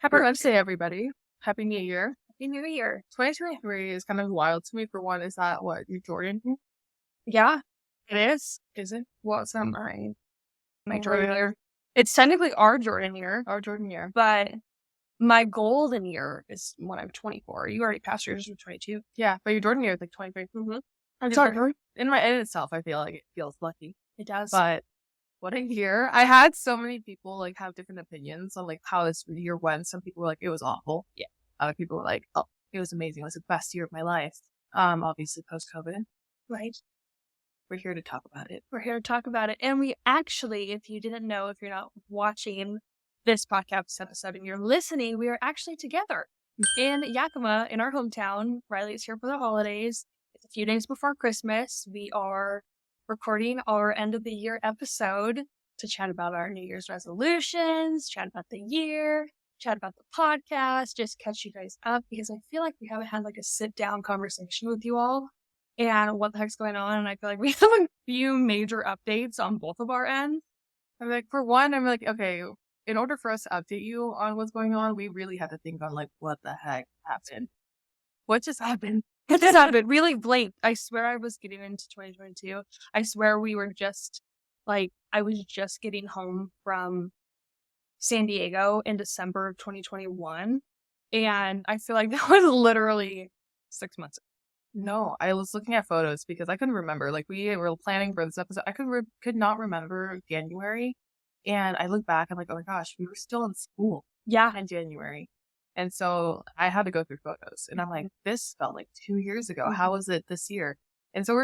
Happy Wednesday, everybody. Happy New Year. Happy New Year. 2023 is kind of wild to me. For one, is that what, you're Jordan? Yeah, it is. Is it? Well, it's not my Oh, Jordan really? year. It's technically our Jordan year, Our Jordan year. but my golden year is when I'm 24. You already passed yours with 22. Yeah, but your Jordan year is like 23. Mm-hmm. Sorry. In itself, I feel like it feels lucky. It does. But what a year. I had so many people like have different opinions on like how this year went. Some people were like, it was awful. Yeah. Other people were like, oh, it was amazing. It was the best year of my life. Obviously post-COVID. Right. We're here to talk about it. We're here to talk about it. And we actually, if you didn't know, if you're not watching this podcast episode and you're listening, we are actually together in Yakima in our hometown. Riley's here for the holidays. It's a few days before Christmas. We are recording our end of the year episode to chat about our New Year's resolutions, chat about the year, chat about the podcast, just catch you guys up because I feel like we haven't had like a sit down conversation with you all and what the heck's going on. And I feel like we have a few major updates on both of our ends. I'm like, for one, I'm like, okay, in order for us to update you on what's going on, we really have to think on like, what the heck happened? What just happened? It just happened really late. I swear I was getting into 2022. I swear we were just like, I was just getting home from San Diego in December of 2021. And I feel like that was literally 6 months ago. No, I was looking at photos because I couldn't remember. Like we were planning for this episode. I could not remember January. And I look back, I'm like, oh my gosh, we were still in school. Yeah. In January. And so I had to go through photos and I'm like, this felt like 2 years ago. How was it this year? And so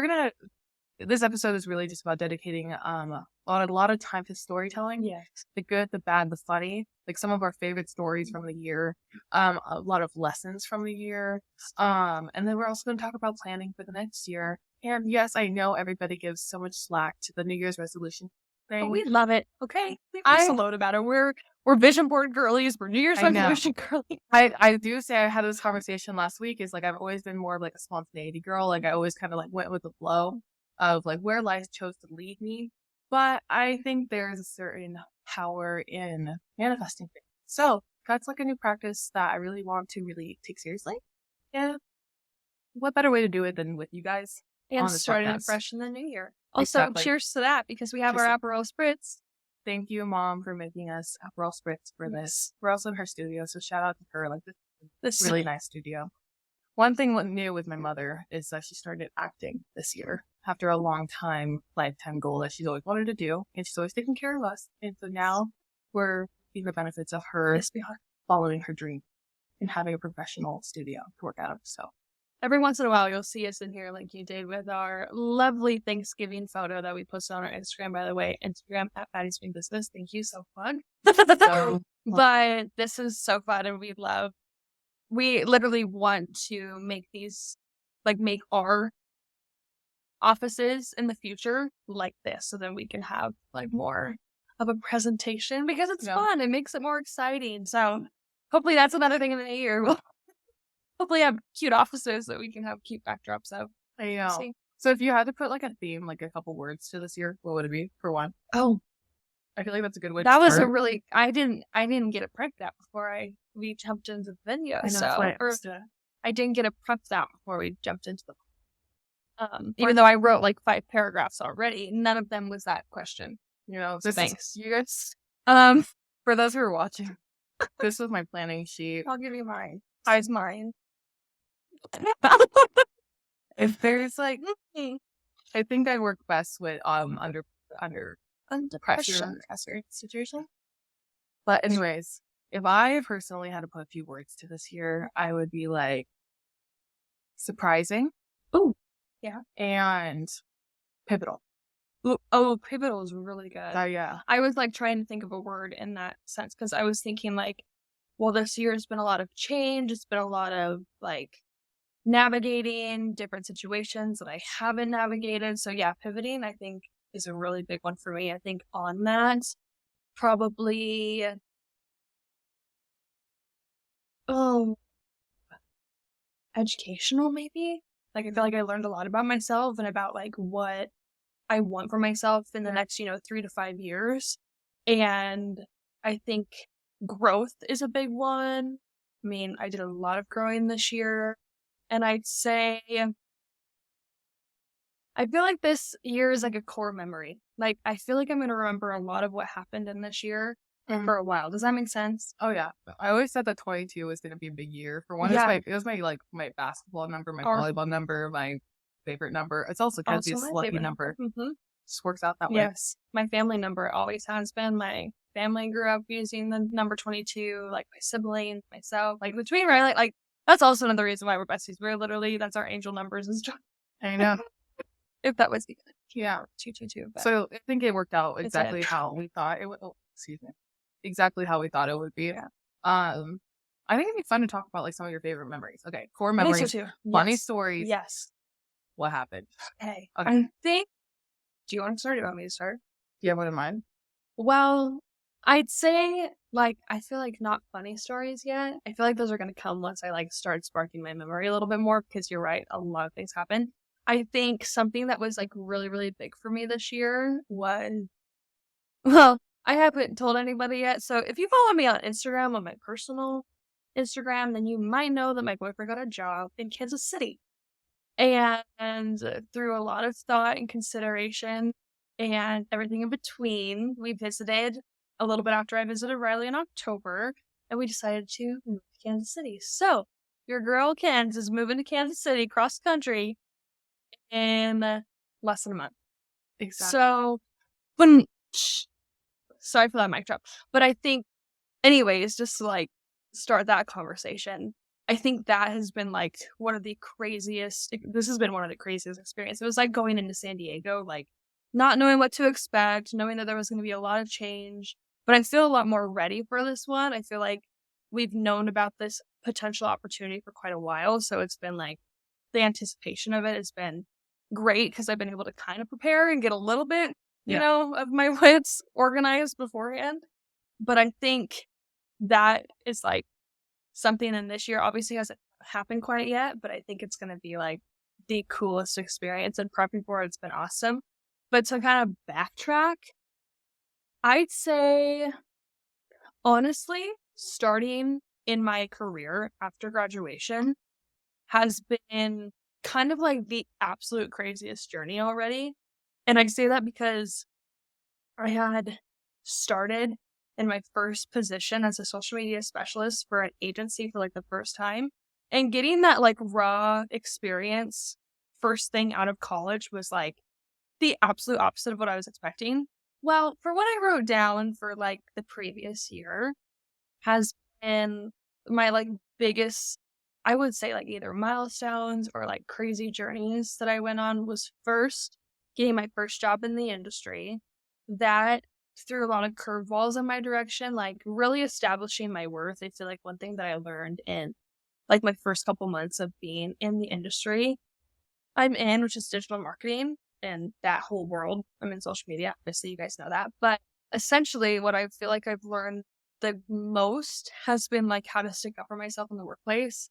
this episode is really just about dedicating a lot of time to storytelling. Yes. The good, the bad, the funny, like some of our favorite stories from the year, a lot of lessons from the year. And then we're also going to talk about planning for the next year. And yes, I know everybody gives so much slack to the New Year's resolution thing. But we love it. Okay. Leave us alone about it. We're vision board girlies. We're New Year's resolution girlies. I do say I had this conversation last week is like, I've always been more of like a spontaneity girl. Like I always kind of like went with the flow of like where life chose to lead me. But I think there's a certain power in manifesting things. So that's like a new practice that I really want to really take seriously. And what better way to do it than with you guys? And starting fresh in the new year. Also, cheers to that because we have our Aperol Spritz. Thank you, Mom, for making us Aperol Spritz for this. We're also in her studio, so shout out to her. Like this really nice studio. One thing new with my mother is that she started acting this year after a long time, lifetime goal that she's always wanted to do, and she's always taken care of us. And so now we're seeing the benefits of her following her dream and having a professional studio to work out of. So every once in a while, you'll see us in here like you did with our lovely Thanksgiving photo that we posted on our Instagram, by the way. Instagram at Baddie's Business. Thank you. So fun. But this is so fun and we literally want to make these, like make our offices in the future like this so then we can have like more of a presentation because it's fun. It makes it more exciting. So hopefully that's another thing in the year. We'll hopefully have cute offices that we can have cute backdrops of. I know. So if you had to put like a theme, like a couple words to this year, what would it be for one? Oh, I feel like that's a good way that to was start. a really, I didn't get it prepped out before we jumped into the video. I didn't get it prepped out before we jumped into the even though I wrote like 5 paragraphs already, none of them was that question. You know, thanks. You guys, for those who are watching, this was my planning sheet. I'll give you mine. Hi's mine. If there's like, I think I work best with under pressure situation. But anyways, if I personally had to put a few words to this year, I would be like surprising. Oh, yeah, and pivotal. Oh, pivotal is really good. Yeah. I was like trying to think of a word in that sense because I was thinking like, well, this year has been a lot of change. It's been a lot of like navigating different situations that I haven't navigated. So yeah, pivoting I think is a really big one for me. I think on that, probably, educational maybe. Like I feel like I learned a lot about myself and about like what I want for myself in the next, 3 to 5 years. And I think growth is a big one. I mean, I did a lot of growing this year, and I'd say I feel like this year is like a core memory. Like, I feel like I'm going to remember a lot of what happened in this year for a while. Does that make sense? Oh yeah. I always said that 22 was gonna be a big year. For one, Yeah. it was my like my basketball number, my Or volleyball number, my favorite number. It's also also Kenzie's my lucky favorite number. number. Just works out that way. Yes. My family number always has been. My family grew up using the number 22, like my siblings, myself, like between Riley, like that's also another reason why we're besties. We're literally, that's our angel numbers and stuff. I know. If that was Yeah. 222. So I think it worked out It's exactly it. how we thought it would. Oh, excuse me. Exactly how we thought it would be. Yeah. I think it'd be fun to talk about like some of your favorite memories. Okay, core I think memories, so too. funny Yes. stories. Yes. What happened? Okay. Okay. I think. Do you want to start? Or do you want me to start? Do you have one in mind? Well, I'd say like I feel like not funny stories yet. I feel like those are gonna come once I like start sparking my memory a little bit more because you're right, a lot of things happen. I think something that was like really, really big for me this year was well, I haven't told anybody yet. So if you follow me on Instagram, on my personal Instagram, then you might know that my boyfriend got a job in Kansas City. And through a lot of thought and consideration and everything in between, we visited a little bit after I visited Riley in October, and we decided to move to Kansas City. So your girl Ken's is moving to Kansas City cross country in less than a month. Exactly. So when sorry for that mic drop. But I think anyways, just to like start that conversation, I think that has been like one of the craziest this has been one of the craziest experiences. It was like going into San Diego, like not knowing what to expect, knowing that there was gonna be a lot of change. But I feel a lot more ready for this one. I feel like we've known about this potential opportunity for quite a while. So it's been like the anticipation of it has been great because I've been able to kind of prepare and get a little bit, you know, of my wits organized beforehand. But I think that is like something in this year obviously hasn't happened quite yet, but I think it's going to be like the coolest experience, and prepping for it's been awesome. But to kind of backtrack, I'd say honestly, starting in my career after graduation has been kind of like the absolute craziest journey already. And I say that because I had started in my first position as a social media specialist for an agency for like the first time. And getting that like raw experience first thing out of college was like the absolute opposite of what I was expecting. Well, for what I wrote down for like the previous year has been my like biggest, I would say like either milestones or like crazy journeys that I went on was first getting my first job in the industry. That threw a lot of curveballs in my direction, like really establishing my worth. I feel like one thing that I learned in like my first couple months of being in the industry I'm in, which is digital marketing and that whole world. I'm in social media. Obviously, you guys know that. But essentially, what I feel like I've learned the most has been like how to stick up for myself in the workplace.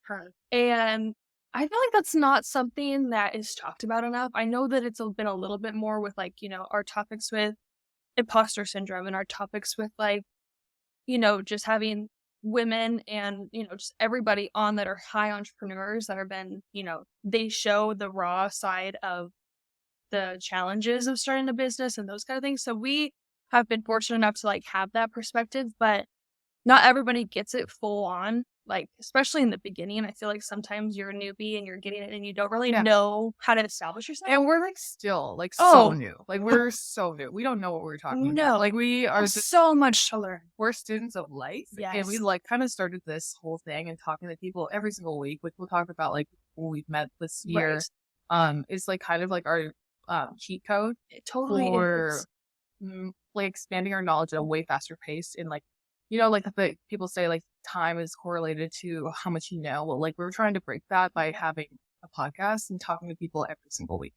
And I feel like that's not something that is talked about enough. I know that it's been a little bit more with like, you know, our topics with imposter syndrome and our topics with like, you know, just having women and, you know, just everybody on that are high entrepreneurs that have been, you know, they show the raw side of the challenges of starting a business and those kind of things. So we have been fortunate enough to like have that perspective, but not everybody gets it full on. Like, especially in the beginning, I feel like sometimes you're a newbie and you're getting it and you don't really know how to establish yourself. And we're like still like so new. Like we're so new. We don't know what we're talking about. Like we are just, so much to learn. we're students of life. And we like kind of started this whole thing and talking to people every single week, which we'll talk about like when we've met this year. Is like kind of like our cheat code. It totally for is. Like expanding our knowledge at a way faster pace. And like, you know, like the people say like time is correlated to how much you know. Well, like we're trying to break that by having a podcast and talking to people every single week.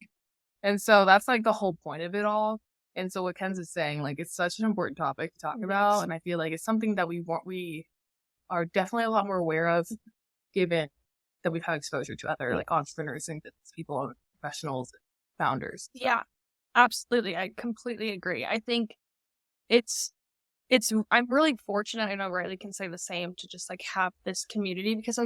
And so that's like the whole point of it all. And so what Ken's is saying, like it's such an important topic to talk about. And I feel like it's something that we are definitely a lot more aware of, given that we've had exposure to other like entrepreneurs and business people and professionals and founders. Yeah, absolutely. I completely agree. I think it's I'm really fortunate, I know Riley can say the same, to just like have this community, because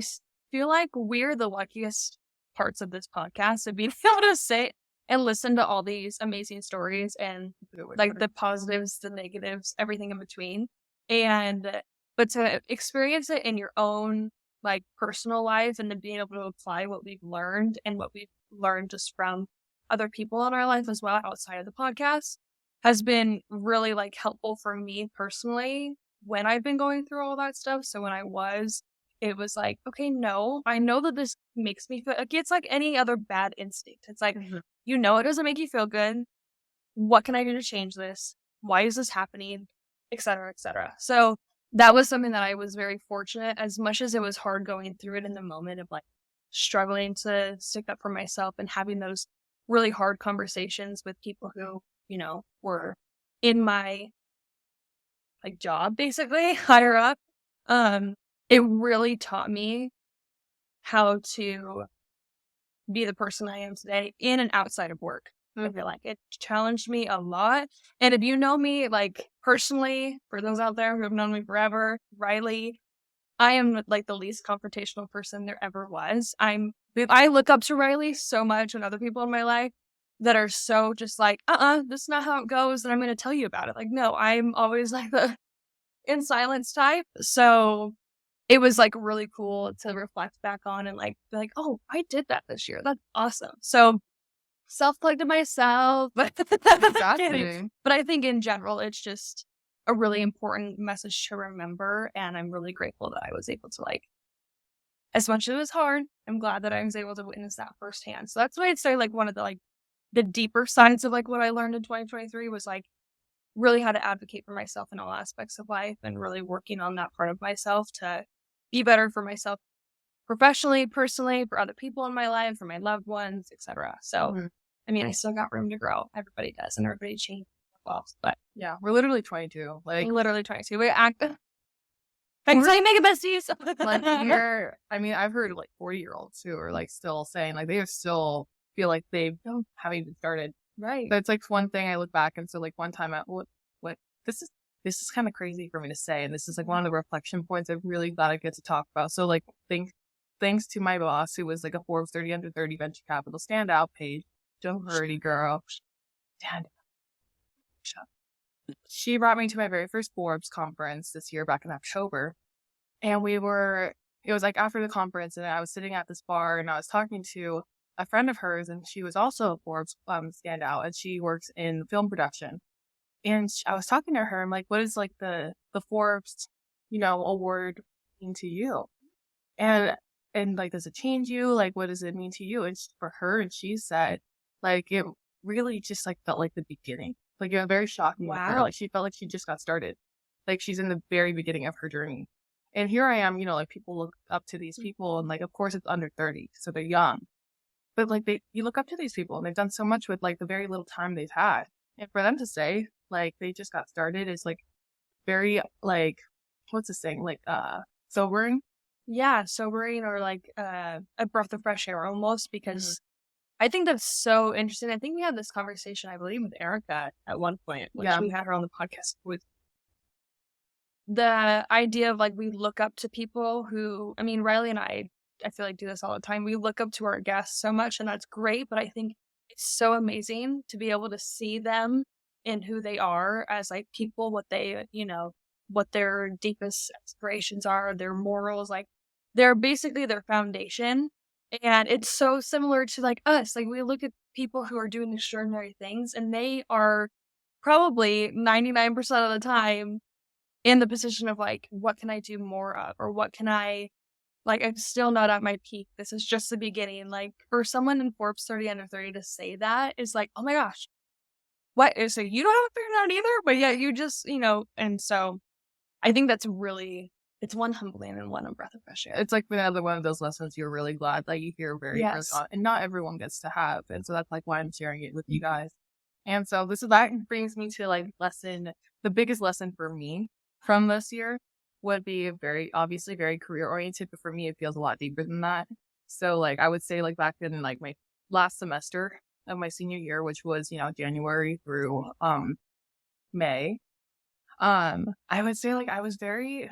feel like we're the luckiest parts of this podcast of being able to sit and listen to all these amazing stories and like the positives, the negatives, everything in between. But to experience it in your own like personal life, and then being able to apply what we've learned and what we've learned just from other people in our life as well outside of the podcast, has been really like helpful for me personally when I've been going through all that stuff. So when it was like, okay, no, I know that this makes me feel like, it's like any other bad instinct. It's like, you know, it doesn't make you feel good. What can I do to change this? Why is this happening? Et cetera, et cetera. So that was something that I was very fortunate, as much as it was hard going through it in the moment of like struggling to stick up for myself and having those really hard conversations with people who, you know, were in my like job, basically higher up. It really taught me how to be the person I am today in and outside of work. I feel like it challenged me a lot. And if you know me, like personally, for those out there who have known me forever, Riley, I am like the least confrontational person there ever was. I look up to Riley so much, and other people in my life that are so just like, this is not how it goes, and I'm going to tell you about it. Like, no, I'm always like the in silence type. So it was like really cool to reflect back on and like be like, oh, I did that this year. That's awesome. So self-plug to myself. Exactly. But I think in general, it's just a really important message to remember. And I'm really grateful that I was able to like, as much as it was hard, I'm glad that I was able to witness that firsthand. So that's why I'd say like one of the like the deeper sides of like what I learned in 2023 was like really how to advocate for myself in all aspects of life, and really working on that part of myself to be better for myself professionally, personally, for other people in my life, for my loved ones, etc. So, I mean, I still got room to grow. Everybody does, and everybody changes. Well, but yeah, we're literally 22. Like, literally 22. We act. Thanks, how you make it, besties. like I've heard like 40-year-olds who are like still saying like they still feel like they don't haven't even started. Right. That's like one thing I look back and so like one time what this is kind of crazy for me to say, and this is like one of the reflection points I'm really glad I get to talk about. So like thanks to my boss, who was like a Forbes 30 under 30 venture capital standout page, Joe Hurdy girl. Dad. She brought me to my very first Forbes conference this year back in October. And it was like after the conference, and I was sitting at this bar and I was talking to a friend of hers, and she was also a Forbes standout, and she works in film production. And I was talking to her, I'm like, what is like the Forbes, award mean to you? And like, does it change you? Like, what does it mean to you? And for her, and she said, like, it really just like felt like the beginning. Like, it was very shocking. Wow. Like, she felt like she just got started. Like, she's in the very beginning of her journey. And here I am, like, people look up to these people, and like, of course it's under 30, so they're young. But like, you look up to these people, and they've done so much with like the very little time they've had. And for them to say, like, they just got started is like very, like, what's this thing? Like, sobering. Yeah, sobering, or like a breath of fresh air almost, because I think that's so interesting. I think we had this conversation, I believe, with Erica at one point, which we had her on the podcast with. The idea of like, we look up to people who, I mean, Riley and I feel like do this all the time. We look up to our guests so much, and that's great. But I think it's so amazing to be able to see them in who they are as like people, what they, what their deepest aspirations are, their morals, like they're basically their foundation. And it's so similar to like us. Like, we look at people who are doing extraordinary things, and they are probably 99% of the time in the position of like, what can I do more of? Or what can I'm still not at my peak. This is just the beginning. Like, for someone in Forbes 30 under 30 to say that is like, oh my gosh, what? So you don't have it figured out either, but yeah, you just, and so I think that's really, it's one humbling and one a breath of fresh air. It's like another one of those lessons you're really glad that you hear very early on, and not everyone gets to have. And so that's like why I'm sharing it with you guys. And so that brings me to like the biggest lesson for me from this year would be obviously very career oriented, but for me it feels a lot deeper than that. So like, I would say like back in like my last semester of my senior year, which was January through May, I would say like I was very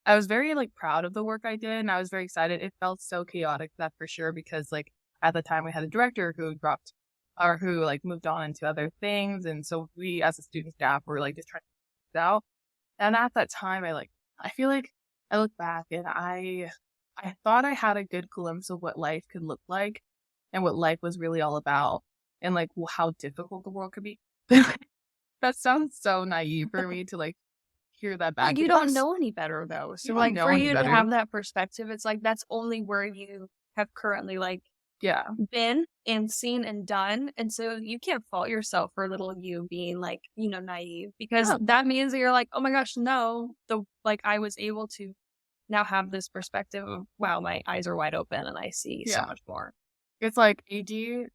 like proud of the work I did, and I was very excited. It felt so chaotic, that for sure, because like at the time we had a director who dropped or who like moved on into other things, and so we as a student staff were like just trying to figure it out. And at that time, I feel like I look back and I thought I had a good glimpse of what life could look like and what life was really all about, and like how difficult the world could be. That sounds so naive for me to like hear that Well, back. you It don't was, know any better though. you So don't like know for any you to better. have that perspective, it's like that's only where you have currently like Yeah. been and seen and done. And so you can't fault yourself for little you being like, naive because Yeah. that means that you're like, oh my gosh, no, I was able to now have this perspective of wow, my eyes are wide open and I see so Yeah. much more. It's like AD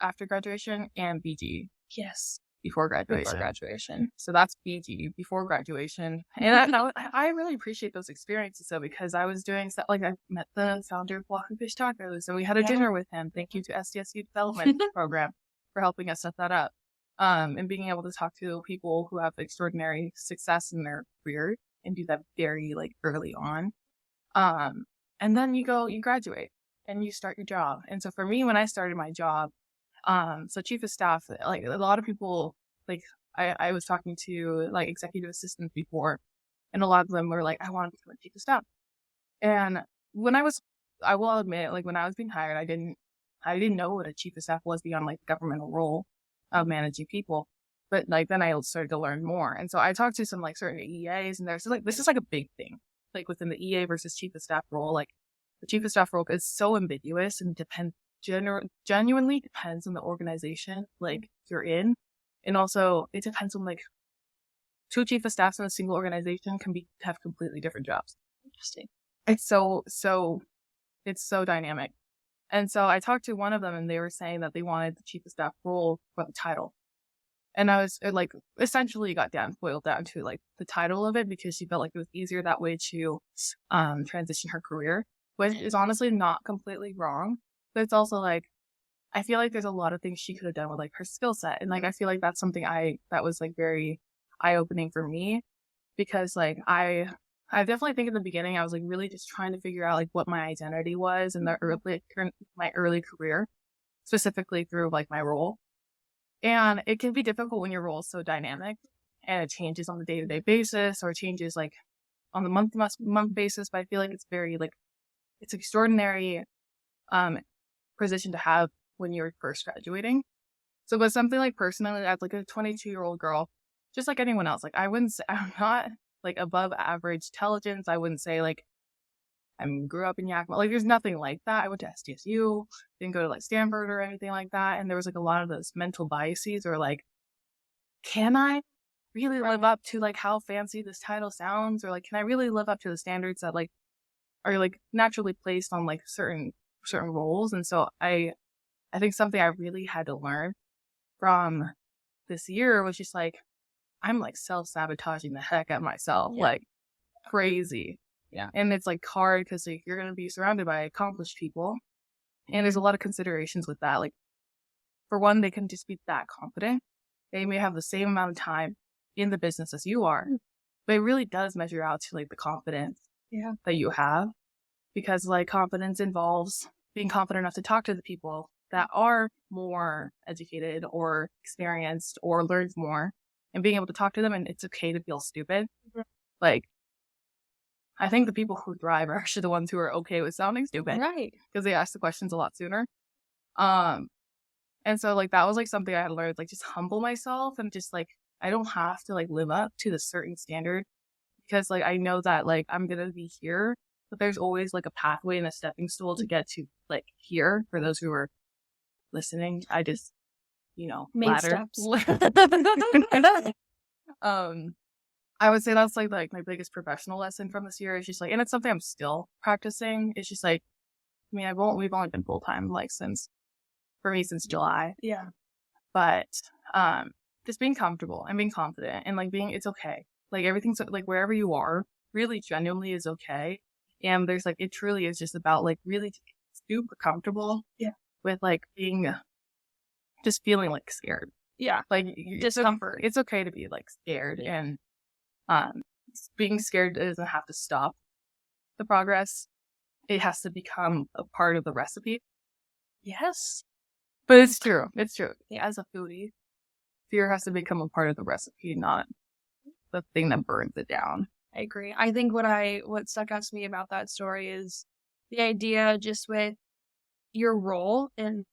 after graduation and BG Yes. before Before graduation. graduation. So that's BG before graduation. And I really appreciate those experiences though, because I was doing stuff like I met the founder of Walking Fish Tacos and we had a dinner with him. Thank you to SDSU Development Program for helping us set that up. And being able to talk to people who have extraordinary success in their career and do that very like early on. And then you graduate and you start your job. And so for me, when I started my job, so chief of staff, like a lot of people, like I was talking to like executive assistants before, and a lot of them were like, I want to become a chief of staff. And I will admit, like when I was being hired, I didn't know what a chief of staff was beyond like the governmental role of managing people. But like then I started to learn more. And so I talked to some like certain EAs and there's like, this is like a big thing, like within the EA versus chief of staff role. Like the chief of staff role is so ambiguous and genuinely depends on the organization like you're in. And also it depends on like two chief of staffs in a single organization have completely different jobs. Interesting. It's it's so dynamic. And so I talked to one of them and they were saying that they wanted the chief of staff role for the title. And it like essentially boiled down to like the title of it because she felt like it was easier that way to transition her career, which is honestly not completely wrong. But it's also like I feel like there's a lot of things she could have done with like her skill set. And like I feel like that's something that was like very eye opening for me because like I definitely think in the beginning I was like really just trying to figure out like what my identity was in my early career, specifically through like my role. And it can be difficult when your role is so dynamic and it changes on the day-to-day basis or changes like on the month basis. But I feel like it's very like it's extraordinary position to have when you're first graduating. So but something like personally as like a 22-year-old girl, just like anyone else, like I wouldn't say I'm not like above average intelligence. I wouldn't say like I grew up in Yakima. Like there's nothing like that. I went to SDSU, didn't go to like Stanford or anything like that. And there was like a lot of those mental biases or like, can I really live up to like how fancy this title sounds? Or like, can I really live up to the standards that like are like naturally placed on like certain roles? And so I think something I really had to learn from this year was just like, I'm like self-sabotaging the heck out of myself, like crazy. Yeah. And it's like hard because like you're going to be surrounded by accomplished people. And there's a lot of considerations with that. Like for one, they can just be that confident. They may have the same amount of time in the business as you are, but it really does measure out to like the confidence that you have because like confidence involves being confident enough to talk to the people that are more educated or experienced or learned more and being able to talk to them. And it's okay to feel stupid. Like, I think the people who thrive are actually the ones who are okay with sounding stupid. Right. Because they ask the questions a lot sooner. And so like that was like something I had learned, like just humble myself and just like I don't have to like live up to the certain standard because like I know that like I'm gonna be here, but there's always like a pathway and a stepping stool to get to like here for those who are listening. I just Made ladder. steps. I would say that's like my biggest professional lesson from this year is just like, and it's something I'm still practicing. It's just like, I mean, we've only been full time like since July. Yeah. But just being comfortable and being confident and like it's okay. Like everything's like wherever you are, really genuinely is okay. And there's like it truly is just about like really super comfortable. Yeah. With like being just feeling like scared. Yeah. Like discomfort. It's okay to be like scared and Being scared doesn't have to stop the progress. It has to become a part of the recipe. Yes. But it's true. It's true. Yeah. As a foodie, fear has to become a part of the recipe, not the thing that burns it down. I agree. I think what stuck out to me about that story is the idea just with your role in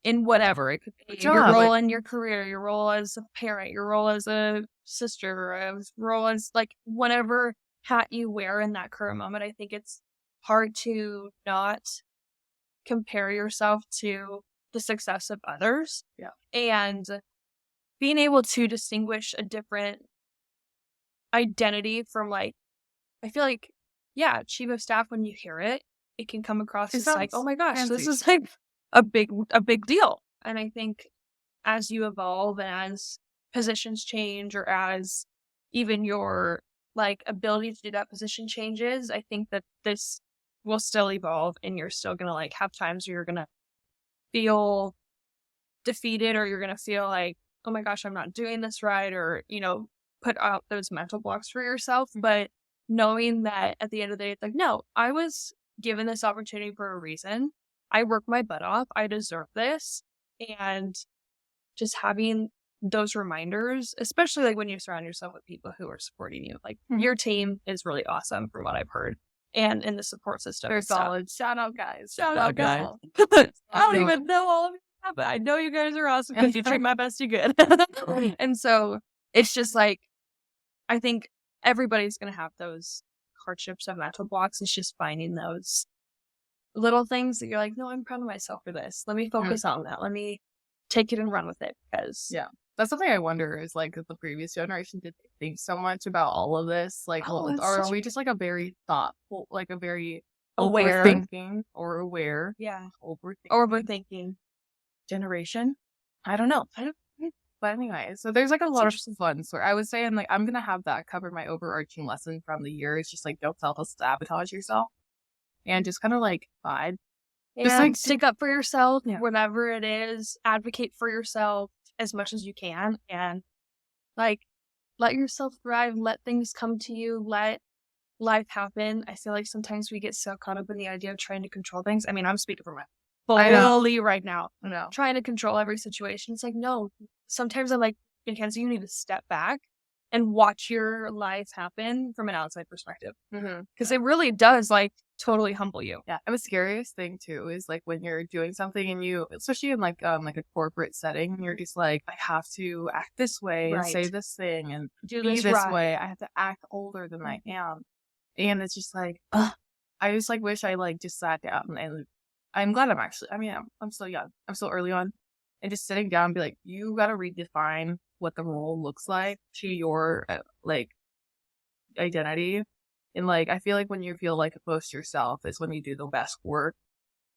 whatever. It could be your role in your career, your role as a parent, your role as a sister, your role as like whatever hat you wear in that current moment. I think it's hard to not compare yourself to the success of others. Yeah. And being able to distinguish a different identity from like, I feel like, yeah, chief of staff, when you hear it, it can come across as like, oh my gosh, fancy. this is like a big deal. And I think as you evolve and as positions change, or as even your like ability to do that position changes, I think that this will still evolve, and you're still gonna like have times where you're gonna feel defeated, or you're gonna feel like, oh my gosh, I'm not doing this right, or put out those mental blocks for yourself. But knowing that at the end of the day, it's like, no, I was given this opportunity for a reason. I worked my butt off. I deserve this. And just having those reminders, especially like when you surround yourself with people who are supporting you, like your team is really awesome from what I've heard. And in the support system, they're solid. Shout out, guys. Shout out, guys. I don't even know all of you, but I know you guys are awesome because you treat my bestie good. And so it's just like, I think everybody's going to have those hardships and mental blocks. It's just finding those little things that you're like, no, I'm proud of myself for this. Let me focus on that. Let me take it and run with it. Because that's something I wonder is like, the previous generation, did they think so much about all of this? Like, or are we just like a very thoughtful, like a very aware thinking or aware? Yeah. Overthinking generation? I don't know. But anyway, so there's like a lot of fun. So I was saying, like, I'm going to have that cover my overarching lesson from the year. It's just like, don't self-sabotage yourself. And just kind of like vibe. Just like stick up for yourself, whatever it is. Advocate for yourself as much as you can. And like, let yourself thrive. Let things come to you. Let life happen. I feel like sometimes we get so caught up in the idea of trying to control things. I mean, I'm speaking for my fully right now. Trying to control every situation. It's like, no. Sometimes I'm like, Mackenzie, you need to step back and watch your life happen from an outside perspective. Because it really does like totally humble you. Yeah. And the scariest thing too is like when you're doing something and you, especially in like a corporate setting, you're just like, I have to act this way and say this thing and do be this way. I have to act older than I am. And it's just like, I just like wish I like just sat down, and I'm glad I'm still young. I'm still early on. And just sitting down and be like, you got to redefine what the role looks like to your like identity. And like, I feel like when you feel like most yourself is when you do the best work.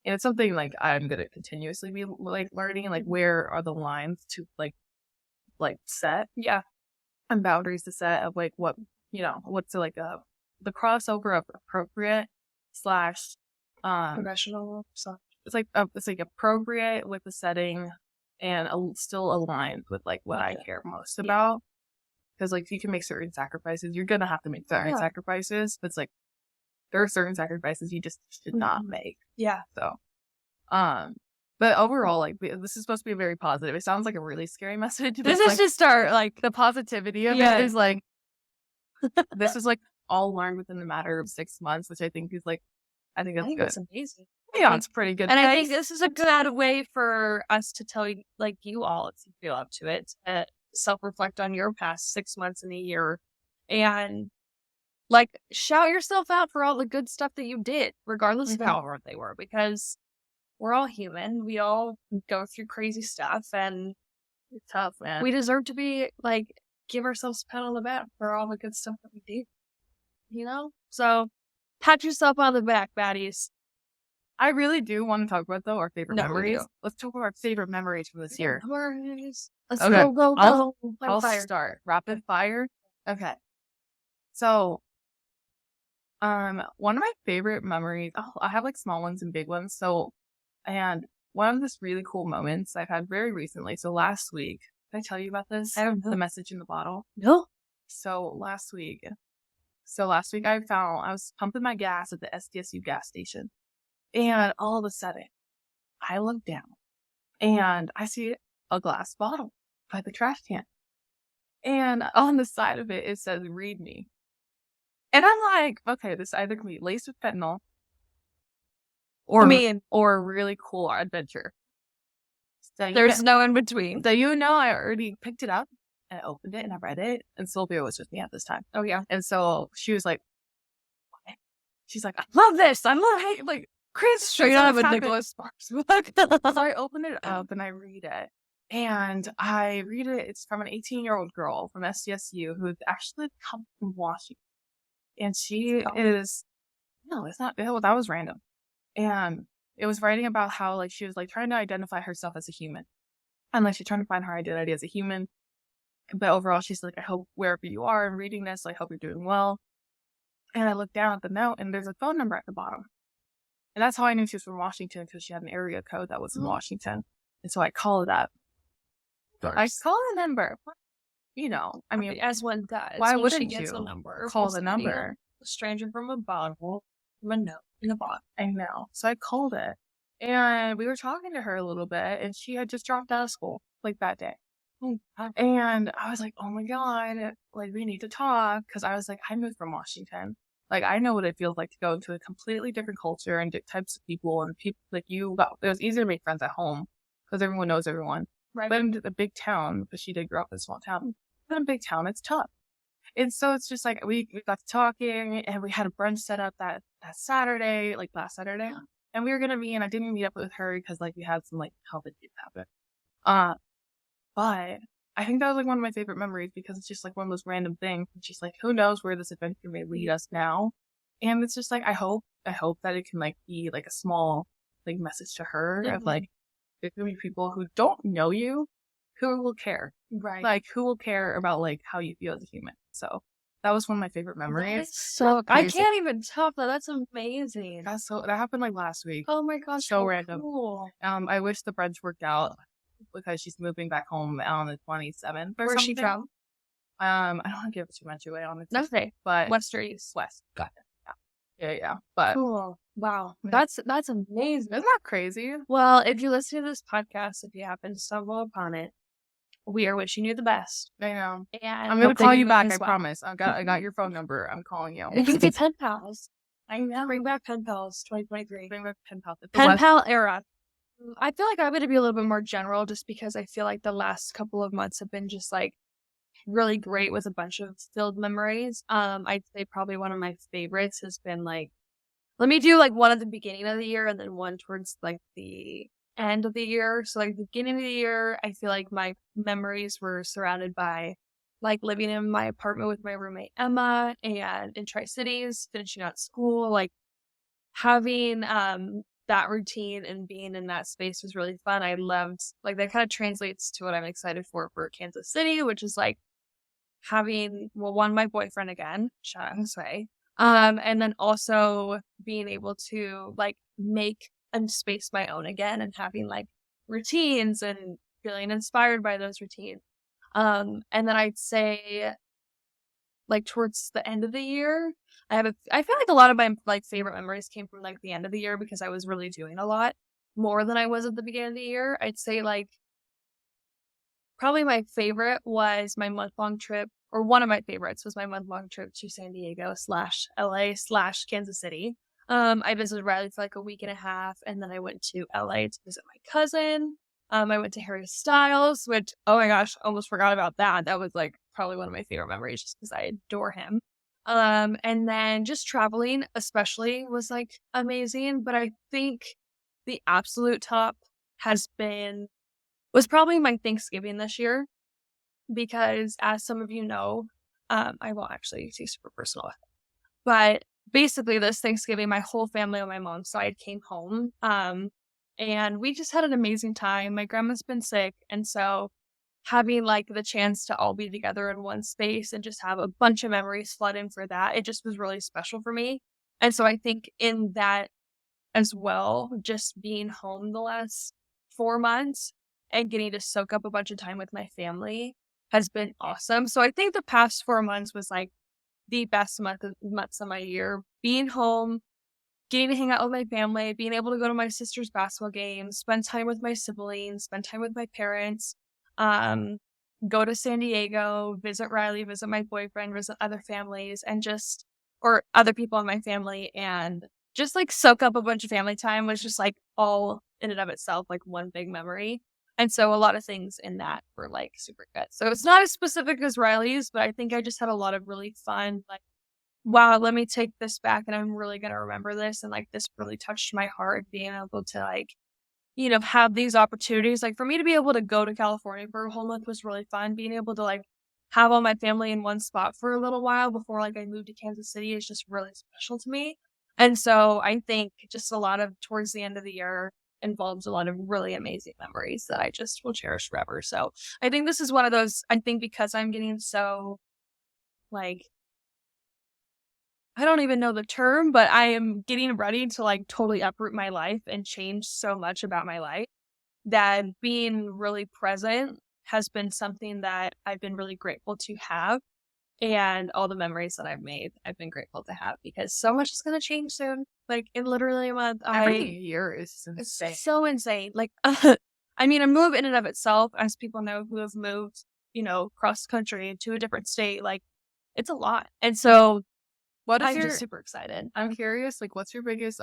And it's something like I'm going to continuously be like learning, like where are the lines to like set. Yeah. And boundaries to set of like what, what's like the crossover of appropriate / professional. So it's like appropriate with the setting and still aligned with like what I care most about. Because like you can make certain sacrifices, you're gonna have to make certain sacrifices. But it's like there are certain sacrifices you just should not make. Yeah. So, but overall, like this is supposed to be very positive. It sounds like a really scary message. This is just our like the positivity of it is like this is like all learned within the matter of 6 months, which I think is like I think good. That's amazing. Yeah, it's pretty good. And I think this is a good way for us to tell you, like you all, if you feel up to it, to self-reflect on your past 6 months and a year, and like shout yourself out for all the good stuff that you did, regardless of how hard they were, because we're all human. We all go through crazy stuff, and it's tough, man. We deserve to be like give ourselves a pat on the back for all the good stuff that we do. So pat yourself on the back, baddies. I really do want to talk about, though, our favorite memories. Let's talk about our favorite memories from this year. Memories. Let's go. I'll start. Rapid fire. Okay. So, one of my favorite memories, I have like small ones and big ones. So, and one of this really cool moments I've had very recently. So last week, did I tell you about this? I don't know. The message in the bottle. No. last week I was pumping my gas at the SDSU gas station, and all of a sudden I look down and I see a glass bottle by the trash can. And on the side of it, it says, "Read me." And I'm like, okay, this either can be laced with fentanyl or a really cool adventure. So There's no in between. So I already picked it up and I opened it and I read it. And Sylvia was with me at this time. Oh, yeah. And so she was like, what? She's like, "I love this. I love like Chris." Straight out of a Nicholas Sparks book. So I open it up and I read it. And I read it. It's from an 18-year-old girl from SDSU who actually come from Washington. And she is, no, it's not, that was random. And it was writing about how, like, she was, like, trying to identify herself as a human. And, like, she's trying to find her identity as a human. But overall, she's like, "I hope wherever you are and reading this, I hope you're doing well." And I looked down at the note and there's a phone number at the bottom. And that's how I knew she was from Washington, because she had an area code that was in Washington. And so I called it up. I call the number. I mean, as one does. Why when wouldn't she gets you a number? call the number? A stranger from a bottle, from a note in a bottle. I know. So I called it. And we were talking to her a little bit, and she had just dropped out of school, like, that day. And I was like, oh my God, like, we need to talk. Because I was like, I moved from Washington. Like, I know what it feels like to go into a completely different culture and types of people and people like you. It was easier to make friends at home because everyone knows everyone. Right. But in a big town, because she did grow up in a small town, but in a big town, it's tough. And so it's just like we got to talking, and we had a brunch set up that Saturday, like last Saturday. And we were going to meet, and I didn't meet up with her because, like, we had some, like, health issues happen. But I think that was, like, one of my favorite memories because it's just, like, one of those random things. And she's like, who knows where this adventure may lead us now? And it's just, like, I hope that it can, like, be, like, a small, like, message to her of, like, there's going to be people who don't know you who will care. Right. Like, who will care about, like, how you feel as a human. So that was one of my favorite memories. So I can't even top that. That's amazing. That happened, like, last week. Oh my gosh. So random. Cool. I wish the brunch worked out because she's moving back home on the 27th. Where's she from? I don't want to give too much away, honestly. Okay. But West or East? West. Got it. Yeah. But cool. Wow. That's amazing. Isn't that crazy? Well, if you're listening to this podcast, if you happen to stumble upon it, we are wishing you the best. I know. And I'm gonna call you back. I promise. I got your phone number. I'm calling you. You can be pen pals. I know. Bring back pen pals. 2023. Bring back pen pals. Pen pal era. I feel like I'm gonna be a little bit more general, just because I feel like the last couple of months have been just like really great with a bunch of filled memories. I'd say probably one of my favorites has been like, let me do like one at the beginning of the year and then one towards like the end of the year. So like the beginning of the year, I feel like my memories were surrounded by like living in my apartment with my roommate Emma and in Tri-Cities, finishing out school, like having that routine and being in that space was really fun. I loved, like, that kind of translates to what I'm excited for Kansas City, which is like having, well, one, my boyfriend again, shout out his way. And then also being able to like make a space my own again and having like routines and feeling inspired by those routines. And then I'd say like towards the end of the year, I feel like a lot of my like favorite memories came from like the end of the year because I was really doing a lot more than I was at the beginning of the year. I'd say like probably my favorite was my month-long trip, or one of my favorites was my month-long trip to San Diego / LA / Kansas City. I visited Riley for like a week and a half, and then I went to LA to visit my cousin. I went to Harry Styles, which, oh my gosh, almost forgot about that. That was like probably one of my favorite memories just because I adore him. And then just traveling especially was like amazing, but I think the absolute top was probably my Thanksgiving this year, because as some of you know, I won't actually say super personal, but basically this Thanksgiving, my whole family on my mom's side came home, and we just had an amazing time. My grandma's been sick, and so having like the chance to all be together in one space and just have a bunch of memories flood in for that, it just was really special for me. And so I think in that as well, just being home the last 4 months and getting to soak up a bunch of time with my family has been awesome. So I think the past 4 months was like the best months of my year. Being home, getting to hang out with my family, being able to go to my sister's basketball games, spend time with my siblings, spend time with my parents, um, go to San Diego, visit Riley, visit my boyfriend, visit other families, and just, or other people in my family, and just like soak up a bunch of family time was just like all in and of itself, like one big memory. And so a lot of things in that were like super good. So it's not as specific as Riley's, but I think I just had a lot of really fun, like, wow, let me take this back and I'm really going to remember this. And like, this really touched my heart being able to like, have these opportunities. Like for me to be able to go to California for a whole month was really fun. Being able to like have all my family in one spot for a little while before like I moved to Kansas City is just really special to me. And so I think just a lot of towards the end of the year involves a lot of really amazing memories that I just will cherish forever. So I think this is one of those, I think because I'm getting so like, I don't even know the term, but I am getting ready to like totally uproot my life and change so much about my life that being really present has been something that I've been really grateful to have. And all the memories that I've made, I've been grateful to have because so much is going to change soon. Like in literally a month, Every year is it's insane. so insane. Like, I mean, a move in and of itself, as people know who have moved, cross country to a different state, like it's a lot. And so I'm just super excited. I'm curious, like, what's your biggest,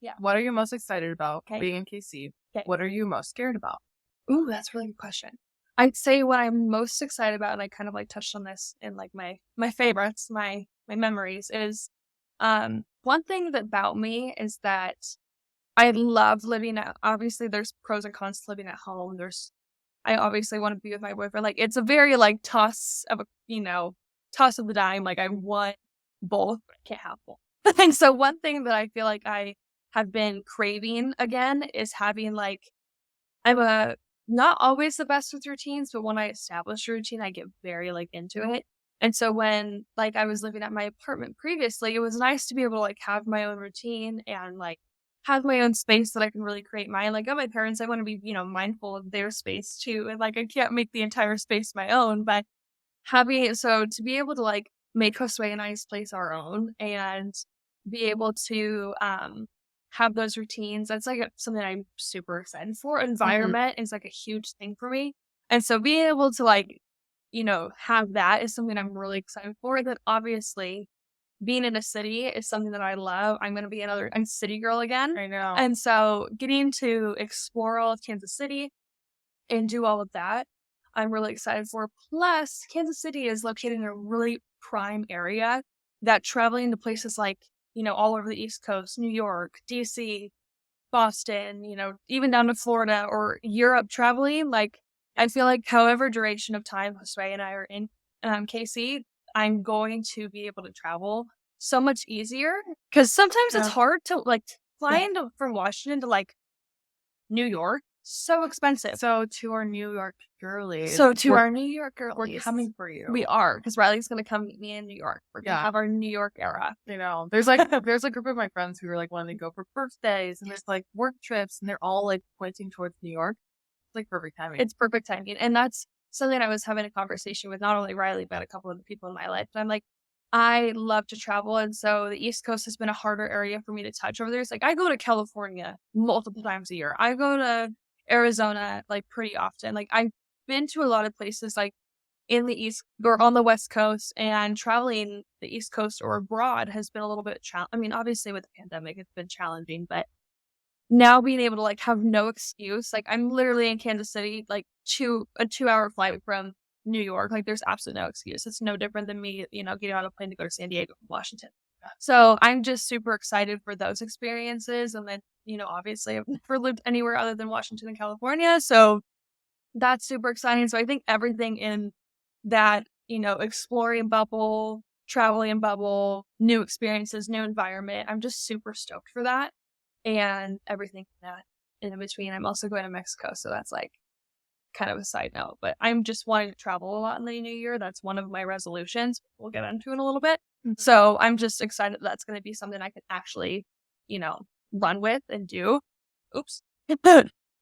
Yeah. what are you most excited about Okay. being in KC? Okay. What are you most scared about? Ooh, that's a really good question. I'd say what I'm most excited about, and I kind of like touched on this in like my favorites, my memories is, one thing about me is that I love living at, obviously there's pros and cons to living at home. I obviously want to be with my boyfriend. Like it's a very like toss of the dime. Like I want both, but I can't have both. And so one thing that I feel like I have been craving again is having like, I'm not always the best with routines, but when I establish a routine, I get very like into it. And so when like I was living at my apartment previously, it was nice to be able to like have my own routine and like have my own space that I can really create mine. Like, my parents, I want to be, mindful of their space too. And like, I can't make the entire space my own, but to be able to like make Josue and I's place our own and be able to, have those routines, that's like something I'm super excited for. Environment is like a huge thing for me. And so being able to like, have that is something I'm really excited for. That obviously being in a city is something that I love. I'm going to be I'm a city girl again. I know. And so getting to explore all of Kansas City and do all of that, I'm really excited for. Plus, Kansas City is located in a really prime area that traveling to places like, all over the East Coast, New York, DC, Boston, even down to Florida or Europe traveling, like I feel like however duration of time Josue and I are in KC, I'm going to be able to travel so much easier because sometimes it's hard to like fly into from Washington to like New York. So expensive. So to our New York girlies. We're coming for you. We are, because Riley's going to come meet me in New York. We're going to have our New York era. There's a group of my friends who are like wanting to go for birthdays and there's like work trips and they're all like pointing towards New York. It's like perfect timing. It's perfect timing. And that's something I was having a conversation with not only Riley, but a couple of the people in my life. And I'm like, I love to travel. And so the East Coast has been a harder area for me to touch over there. It's like I go to California multiple times a year. I go to Arizona like pretty often. Like I've been to a lot of places like in the East or on the West Coast, and traveling the East Coast or abroad has been a little bit obviously with the pandemic it's been challenging, but now being able to like have no excuse, like I'm literally in Kansas City, like a 2-hour flight from New York. Like there's absolutely no excuse. It's no different than me, getting on a plane to go to San Diego from Washington. So I'm just super excited for those experiences. And then, obviously I've never lived anywhere other than Washington and California. So that's super exciting. So I think everything in that, exploring bubble, traveling bubble, new experiences, new environment, I'm just super stoked for that. And everything that in between. I'm also going to Mexico. So that's like kind of a side note, but I'm just wanting to travel a lot in the new year. That's one of my resolutions. We'll get into in a little bit. So I'm just excited that's going to be something I can actually, run with and do. Oops.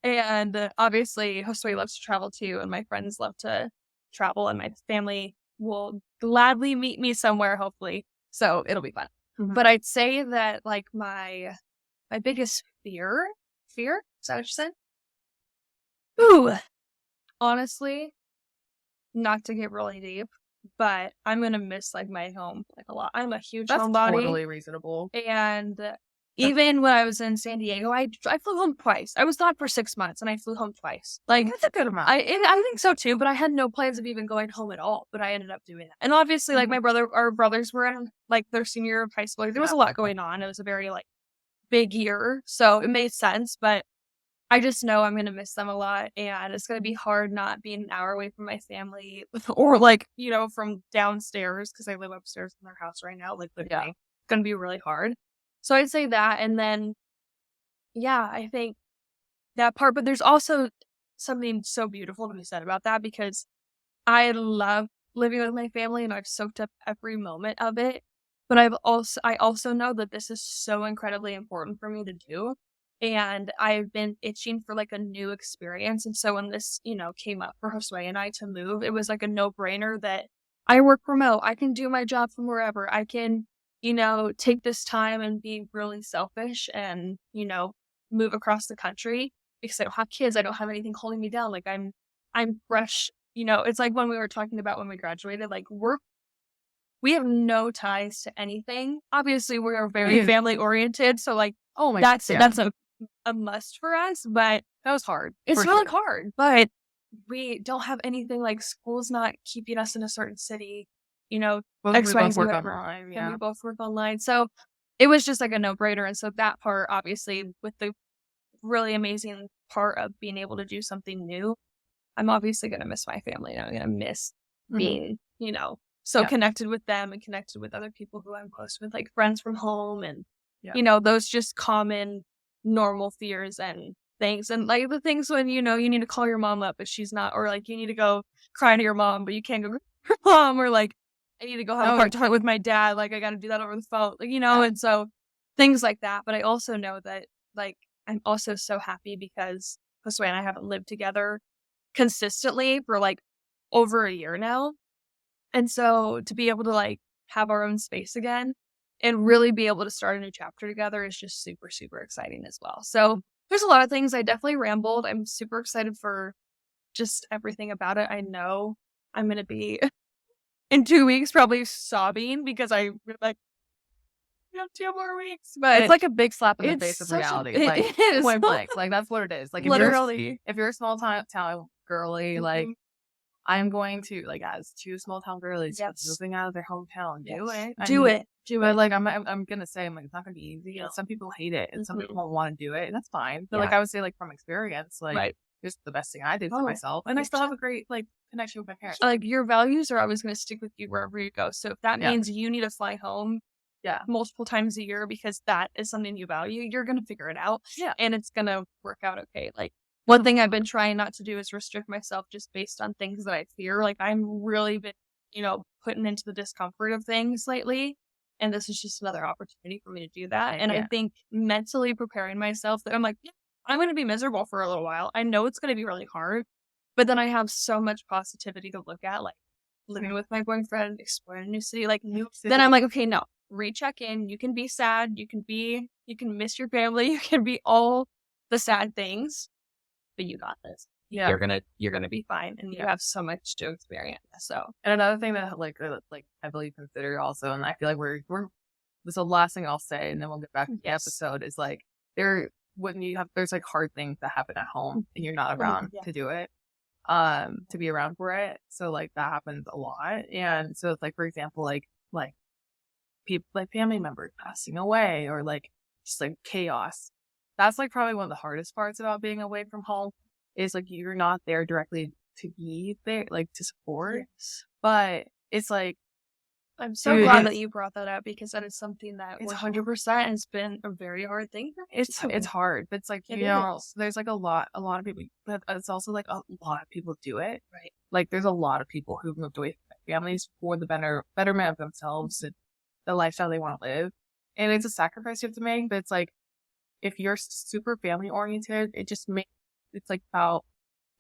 And obviously Josue loves to travel too. And my friends love to travel, and my family will gladly meet me somewhere, hopefully. So it'll be fun. But I'd say that like my biggest fear, is that what you said? Ooh, honestly, not to get really deep, but I'm gonna miss like my home like a lot. I'm a huge That's homebody, totally reasonable. and even when I was in San Diego, I flew home twice. I was gone for 6 months, and I flew home twice. Like That's a good amount. I think so too, but I had no plans of even going home at all. But I ended up doing that, and obviously, like our brothers were in like their senior year of high school. Like, there was a lot going on. It was a very like big year, so it made sense. But I just know I'm gonna miss them a lot, and it's gonna be hard not being an hour away from my family, or like from downstairs because I live upstairs in their house right now. Like literally, it's gonna be really hard. So I'd say that, and then I think that part. But there's also something so beautiful to be said about that, because I love living with my family and I've soaked up every moment of it. But I also know that this is so incredibly important for me to do. And I've been itching for like a new experience. And so when this, came up for Josue and I to move, it was like a no-brainer that I work remote. I can do my job from wherever. I can, take this time and be really selfish and, move across the country because I don't have kids. I don't have anything holding me down. Like I'm fresh. It's like when we were talking about when we graduated, like we have no ties to anything. Obviously, we are very family oriented. So like, that's a must for us. But that was hard. It's really hard. But we don't have anything, like school's not keeping us in a certain city. We both work online. And we both work online. So it was just like a no-brainer. And so that part, obviously, with the really amazing part of being able to do something new, I'm obviously going to miss my family. And I'm going to miss being, connected with them and connected with other people who I'm close with, like friends from home and, those just common normal fears and things. And like the things when, you need to call your mom up, but she's not, or like you need to go cry to your mom, but you can't go to your mom, or like I need to go have a heart-to-heart with my dad. Like I got to do that over the phone, like, and so things like that. But I also know that like, I'm also so happy because Josue and I haven't lived together consistently for like over a year now. And so to be able to like have our own space again and really be able to start a new chapter together is just super, super exciting as well. So there's a lot of things. I definitely rambled. I'm super excited for just everything about it. I know I'm going to be in 2 weeks probably sobbing because I like, we have 2 more weeks. But it's like a big slap in the face of reality. It is. Point blank. Like that's what it is. Like literally, if you're a small town girly, like I'm going to, like, as two small town girlies moving out of their hometown, do it. But like I'm gonna say, I'm like, it's not gonna be easy. No. Some people hate it, and some people don't want to do it, and that's fine. But like I would say, like from experience, like it's the best thing I did for myself, and I still have a great like connection with my parents. Like your values are always gonna stick with you wherever you go. So if that means you need to fly home, multiple times a year because that is something you value, you're gonna figure it out. And it's gonna work out okay. Like one thing I've been trying not to do is restrict myself just based on things that I fear. Like I'm really been, putting into the discomfort of things lately. And this is just another opportunity for me to do that. And I think mentally preparing myself that I'm like, I'm going to be miserable for a little while. I know it's going to be really hard, but then I have so much positivity to look at, like living with my boyfriend, exploring a new city, then I'm like, okay, no, recheck in. You can be sad. You can miss your family. You can be all the sad things, but you got this. You're gonna be fine, and you have so much to experience. So, and another thing that like heavily consider also, and I feel like we're this is the last thing I'll say, and then we'll get back to the episode. Is like there's like hard things that happen at home, and you're not around to do it, to be around for it. So like that happens a lot, and so it's like, for example, like people like family members passing away, or like just like chaos. That's like probably one of the hardest parts about being away from home. Is like you're not there directly to be there, like to support. But it's like I'm so glad that you brought that up, because that is something that 100% has been a very hard thing for me. It's hard, but it's like there's like a lot of people, but it's also like a lot of people do it. Right. Like there's a lot of people who've moved away from their families for the betterment of themselves and the lifestyle they want to live. And it's a sacrifice you have to make, but it's like if you're super family oriented, it's like about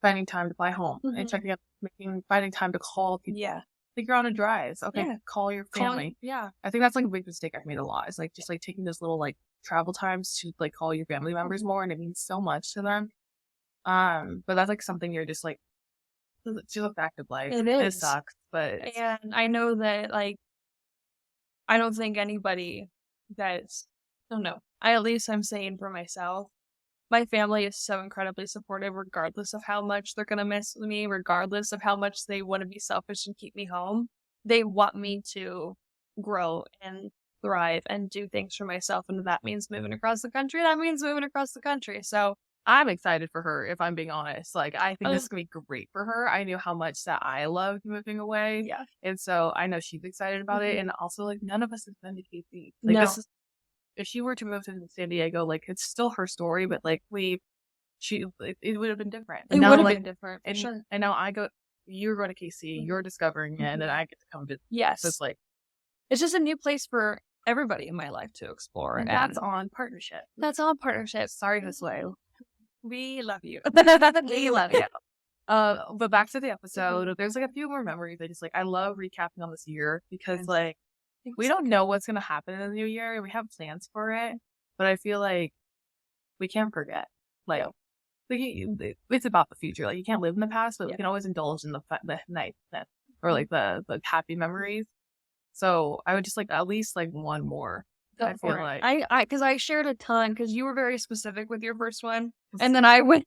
spending time to fly home and checking up finding time to call people. Yeah. Like you're on a drive. Okay, Yeah. call your family. Yeah. I think that's like a big mistake I've made a lot. Is like just like taking those little like travel times to like call your family members more, and it means so much to them. But that's like something you're just like, it's just a fact of life. It It is. sucks, but And I know that, like, I don't think anybody that's, I don't know. I'm saying for myself, my family is so incredibly supportive, regardless of how much they're going to miss me, regardless of how much they want to be selfish and keep me home. They want me to grow and thrive and do things for myself. And if that means moving across the country, that means moving across the country. So I'm excited for her, if I'm being honest. Like, I think this is going to be great for her. I knew how much that I loved moving away. yeah. And so I know she's excited about it. And also, like, none of us have been to KC. Like, No. this is, if she were to move to San Diego, like, it's still her story, but like, it would have been different. It now, would have like, been different. For and, sure. and now you're going to KC, you're discovering it, and then I get to come visit. Yes. So it's like, it's just a new place for everybody in my life to explore. and that's on partnership. That's all partnership. Sorry, Josue. We love you. We love you. But back to the episode, there's like a few more memories. I love recapping on this year because like we don't know what's gonna happen in the new year. We have plans for it, but I feel like we can't forget. Like it's about the future. Like you can't live in the past, but we can always indulge in the night or like the happy memories. So I would just like at least like one more. I feel like because I shared a ton because you were very specific with your first one, and then I was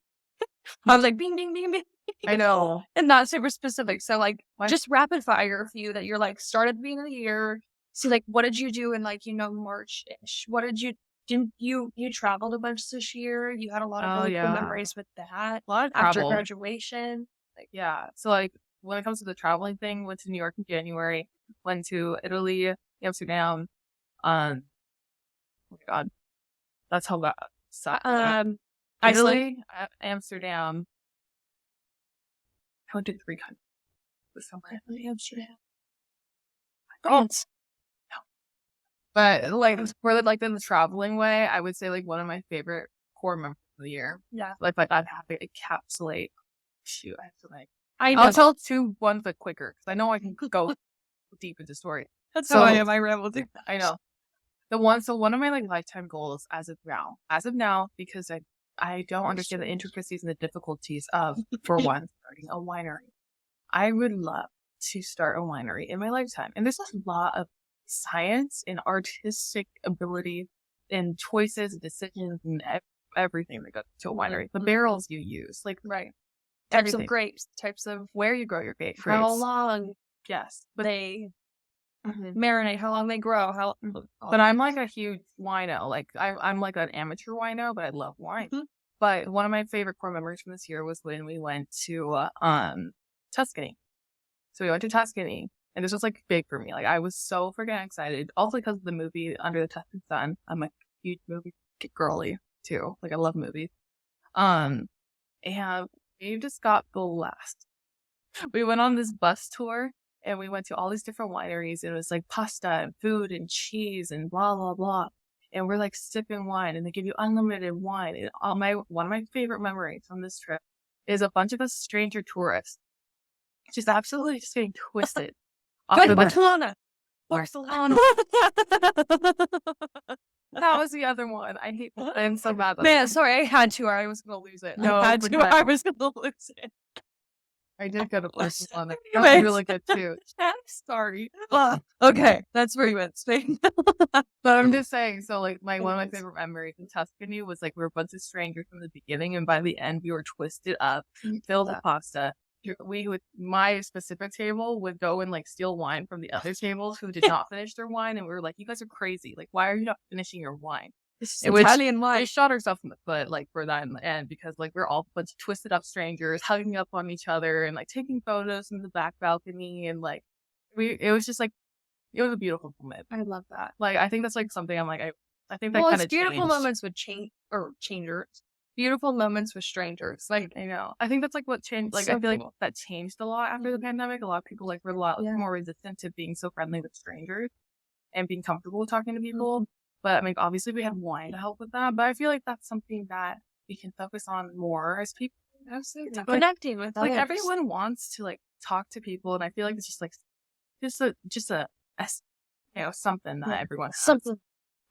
like, bing, bing, bing, bing. I know, and not super specific. So like, just rapid fire a few that you're like started the beginning of the year. So like, what did you do in like March-ish? What did you traveled a bunch this year? You had a lot of really cool memories with that. A lot of after travel. graduation. Like so like when it comes to the traveling thing, went to New York in January, went to Italy, Amsterdam. Oh my God, that's how that sucks. Italy, Amsterdam. I went to 3 countries with somewhere. Amsterdam. Oh, no. But like for the traveling way, I would say like one of my favorite core memories of the year. Yeah. Like I'd have to encapsulate. Shoot, I have to like. I'll tell 2 ones but quicker because I know I can go deep into story. That's how I am. I ramble too. I know. One of my like lifetime goals as of now, because I don't understand the intricacies and the difficulties of, for one, starting a winery. I would love to start a winery in my lifetime. And there's a lot of science and artistic ability and choices and decisions and everything that goes to a winery. The barrels you use, like types of grapes, types of where you grow your grapes, how long but they marinate, how long they grow, But I'm like a huge wino. Like I'm like an amateur wino, but I love wine. But one of my favorite core memories from this year was when we went to Tuscany. So we went to Tuscany, and this was like big for me. Like I was so freaking excited. Also because of the movie Under the Tuscan Sun. I'm a huge movie girly too. Like I love movies. And we just got blessed. We went on this bus tour. And we went to all these different wineries. And it was like pasta and food and cheese and blah, blah, blah. And we're like sipping wine and they give you unlimited wine. And one of my favorite memories from this trip is a bunch of us stranger tourists just absolutely just getting twisted. Barcelona. That was the other one. I'm so bad. Man, sorry, I had to or I was going to lose it. No, I had to or I was going to lose it. I did go to Barcelona. That was really good too. I'm sorry. Okay, that's where you went, Spain. But I'm just saying, so like one of my favorite memories in Tuscany was like we were a bunch of strangers from the beginning, and by the end we were twisted up, filled with pasta. My specific table would go and like steal wine from the other tables who did not finish their wine, and we were like, "You guys are crazy! Like, why are you not finishing your wine?" Italian wine. We shot ourselves in the foot, like, for that in the end, because, like, we're all a bunch of twisted up strangers hugging up on each other and, like, taking photos in the back balcony. And, like, it was just, like, it was a beautiful moment. I love that. Like, I think that's, like, something I'm, like, I think that kind kind of beautiful changed. moments with changers. Beautiful moments with strangers. Like, I know. I think that's, like, what changed. Like, I feel like that changed a lot after the pandemic. A lot of people, like, were a lot more resistant to being so friendly with strangers and being comfortable with talking to people. But I mean, obviously we have wine to help with that. But I feel like that's something that we can focus on more as people. Absolutely. Connecting with like others. Everyone wants to like talk to people, and I feel like it's just like something that everyone has. Something.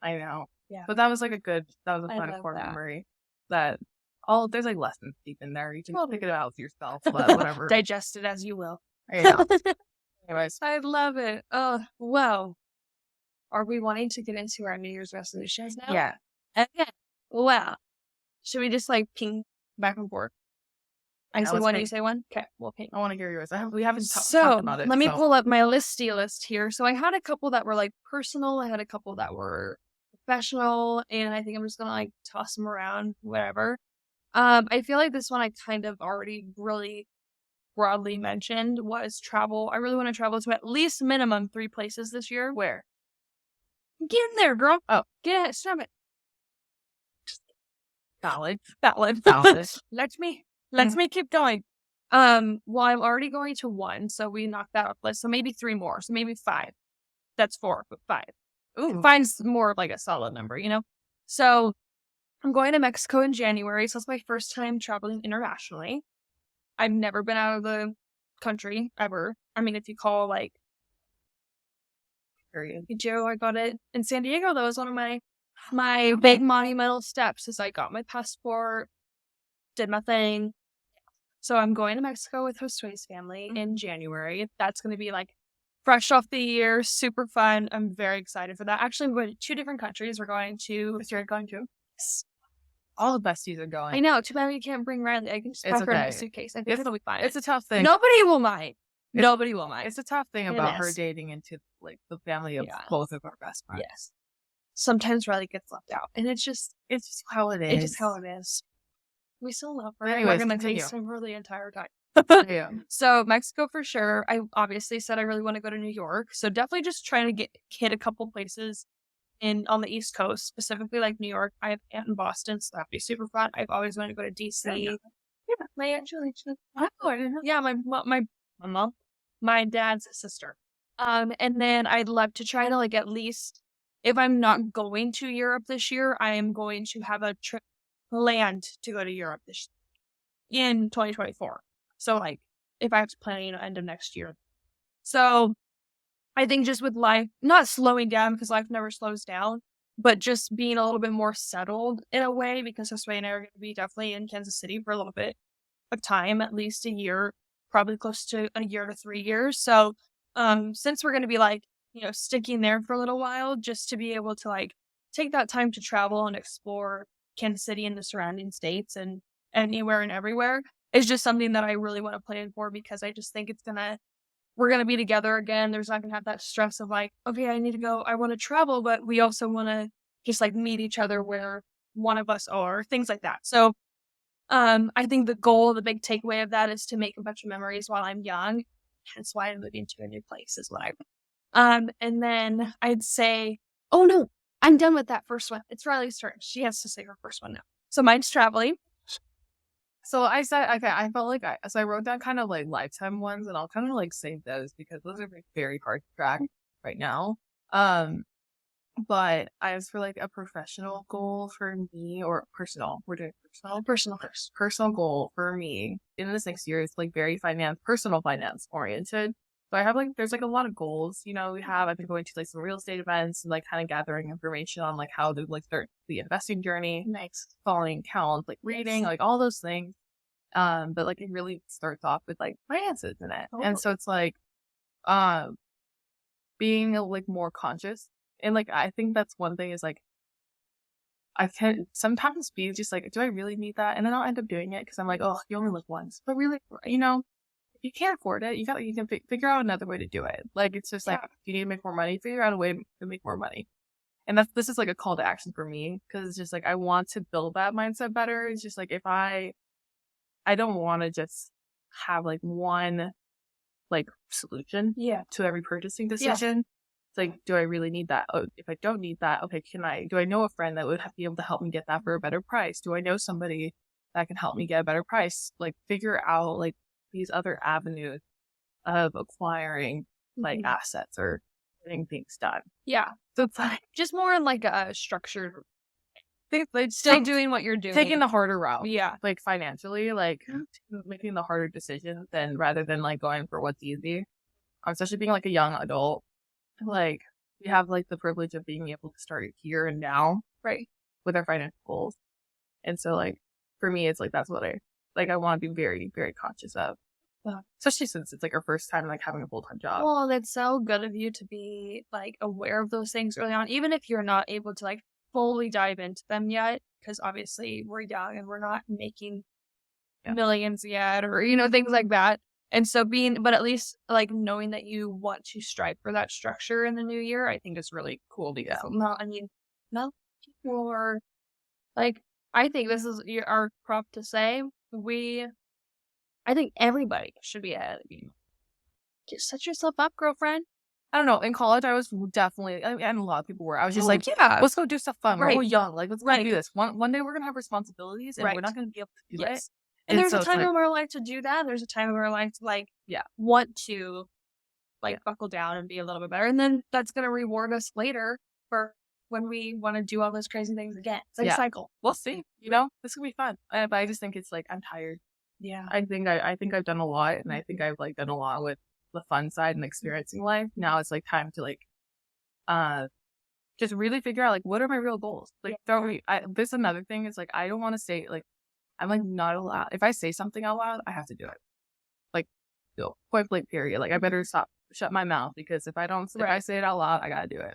I know. Yeah. But that was like a I fun love core that. memory that there's like lessons deep in there. You can pick it out yourself, but whatever. Digest it as you will. Yeah. Anyways. I love it. Oh, well. Are we wanting to get into our New Year's resolutions now? Yeah. Okay. Well, should we just like ping back and forth? I say one, you say one? Okay, we'll ping. I want to hear yours. We haven't talked about it. Let me pull up my listy list here. So I had a couple that were like personal. I had a couple that were professional, and I think I'm just gonna like toss them around, whatever. I feel like this one I kind of already really broadly mentioned was travel. I really want to travel to at least minimum 3 places this year. Where? Get in there, girl. Oh. Get it. Stop it. Valid. Let me keep going. Well, I'm already going to 1, so we knocked that off list. So maybe 3 more. So maybe 5. That's 4, but 5. Ooh. 5's more like a solid number, you know? So I'm going to Mexico in January. So it's my first time traveling internationally. I've never been out of the country ever. I mean, if you call like Joe, I got it in San Diego. That was one of my big monumental steps is I got my passport, did my thing. So I'm going to Mexico with Josue's family in January. That's going to be like fresh off the year, super fun. I'm very excited for that. Actually, we're going to 2 different countries. We're going to... You're going to? All the besties are going. I know. Too bad we can't bring Riley. I can just pack her in my suitcase. I think it'll be fine. It's a tough thing. Nobody will mind. Nobody will mind. It's a tough thing about her dating into like the family of both of our best friends. Yes. Sometimes Riley gets left out, and it's just how it is. It's just how it is. We still love her. Anyways, we're gonna FaceTime her the entire time. Yeah. So Mexico for sure. I obviously said I really want to go to New York, so definitely just trying to hit a couple places on the East Coast, specifically like New York. I have an aunt in Boston, so that'd be super fun. I've always wanted to go to DC. Yeah, my aunt Julie. I didn't know. Yeah, my mom, my dad's sister. And then I'd love to try to like at least, if I'm not going to Europe this year, I am going to have a trip planned to go to Europe in 2024. So like if I have to plan, end of next year. So I think just with life, not slowing down because life never slows down, but just being a little bit more settled in a way, because Josue and I are going to be definitely in Kansas City for a little bit of time, at least a year, probably close to a year to 3 years. So since we're going to be like, sticking there for a little while, just to be able to like take that time to travel and explore Kansas City and the surrounding states and anywhere and everywhere is just something that I really want to plan for, because I just think we're going to be together again. There's not going to have that stress of like, okay, I need to go, I want to travel, but we also want to just like meet each other where one of us are, things like that. So I think the big takeaway of that is to make a bunch of memories while I'm young. Hence why I'm moving to a new place is what and then I'd say, oh no, I'm done with that first one. It's Riley's turn. She has to say her first one now. So mine's traveling. So I said, okay, I felt like I wrote down kind of like lifetime ones, and I'll kind of like save those because those are very hard to track right now. But as for like a professional goal for me, or personal, we're doing personal first. Personal goal for me in this next year is like very personal finance oriented. So I have like, there's like a lot of goals, I've been going to like some real estate events and like kind of gathering information on like how to like start the investing journey. Nice. Following accounts, like reading, like all those things. But like it really starts off with like finances in it. Oh. And so it's like, being like more conscious. And like, I think that's one thing is like, I can sometimes be just like, do I really need that? And then I'll end up doing it because I'm like, oh, you only live once. But really, if you can't afford it, you can figure out another way to do it. Like, it's just like, if you need to make more money, figure out a way to make more money. And this is like a call to action for me, because it's just like, I want to build that mindset better. It's just like, if I don't want to just have like one like solution to every purchasing decision. Yeah. It's like, do I really need that? Oh, if I don't need that, okay, do I know a friend that would be able to help me get that for a better price? Do I know somebody that can help me get a better price? Like, figure out like these other avenues of acquiring like assets or getting things done. Yeah. So it's like just more in like a structured Still doing what you're doing. Taking the harder route. Yeah. Like financially, like making the harder decision rather than like going for what's easy. Especially being like a young adult. Like we have like the privilege of being able to start here and now. Right. With our financial goals. And so like for me it's like that's what I want to be very, very conscious of. Especially since it's like our first time like having a full-time job. Well, that's so good of you to be like aware of those things early on, even if you're not able to like fully dive into them yet, because obviously we're young and we're not making millions yet, or things like that. And so but at least like knowing that you want to strive for that structure in the new year, I think is really cool. Because not people are like, I think this is our prop to say I think everybody should be ahead of you. Just set yourself up, girlfriend. I don't know. In college, I was definitely, and a lot of people were. I was just let's go do stuff fun. Right. We're young. Like, let's go do this. One day we're going to have responsibilities and we're not going to be able to do it. And there's a time in our life to do that. There's a time in our life to want to buckle down and be a little bit better. And then that's going to reward us later for when we want to do all those crazy things again. It's like a cycle. We'll see. This could be fun. But I just think it's like, I'm tired. Yeah. I think I've done a lot, and I think I've done a lot with the fun side and experiencing life. Now it's time to just really figure out what are my real goals. This another thing is I don't want to say I'm not allowed. If I say something out loud, I have to do it. Point blank period. I better shut my mouth, because if I don't, if I say it out loud, I gotta do it.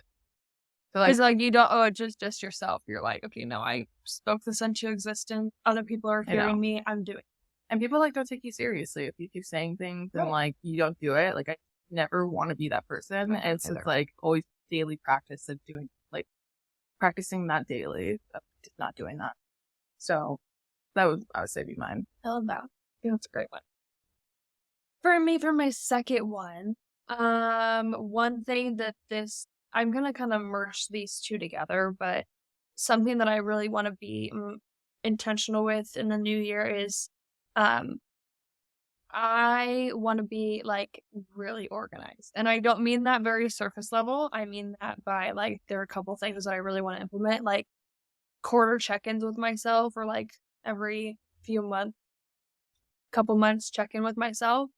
So it's you don't just yourself. You're okay, no, I spoke this into existence. Other people are hearing me. I'm doing it. And people don't take you seriously if you keep saying things and you don't do it. I never want to be that person. And so it's always daily practice of doing practicing that daily, just not doing that. So I would say be mine. I love that. I think that's a great one. For me, for my second one, one thing that I'm gonna kind of merge these two together, but something that I really want to be intentional with in the new year is I want to be really organized. And I don't mean that very surface level. I mean that by there are a couple things that I really want to implement, quarter check-ins with myself, or every couple months check in with myself,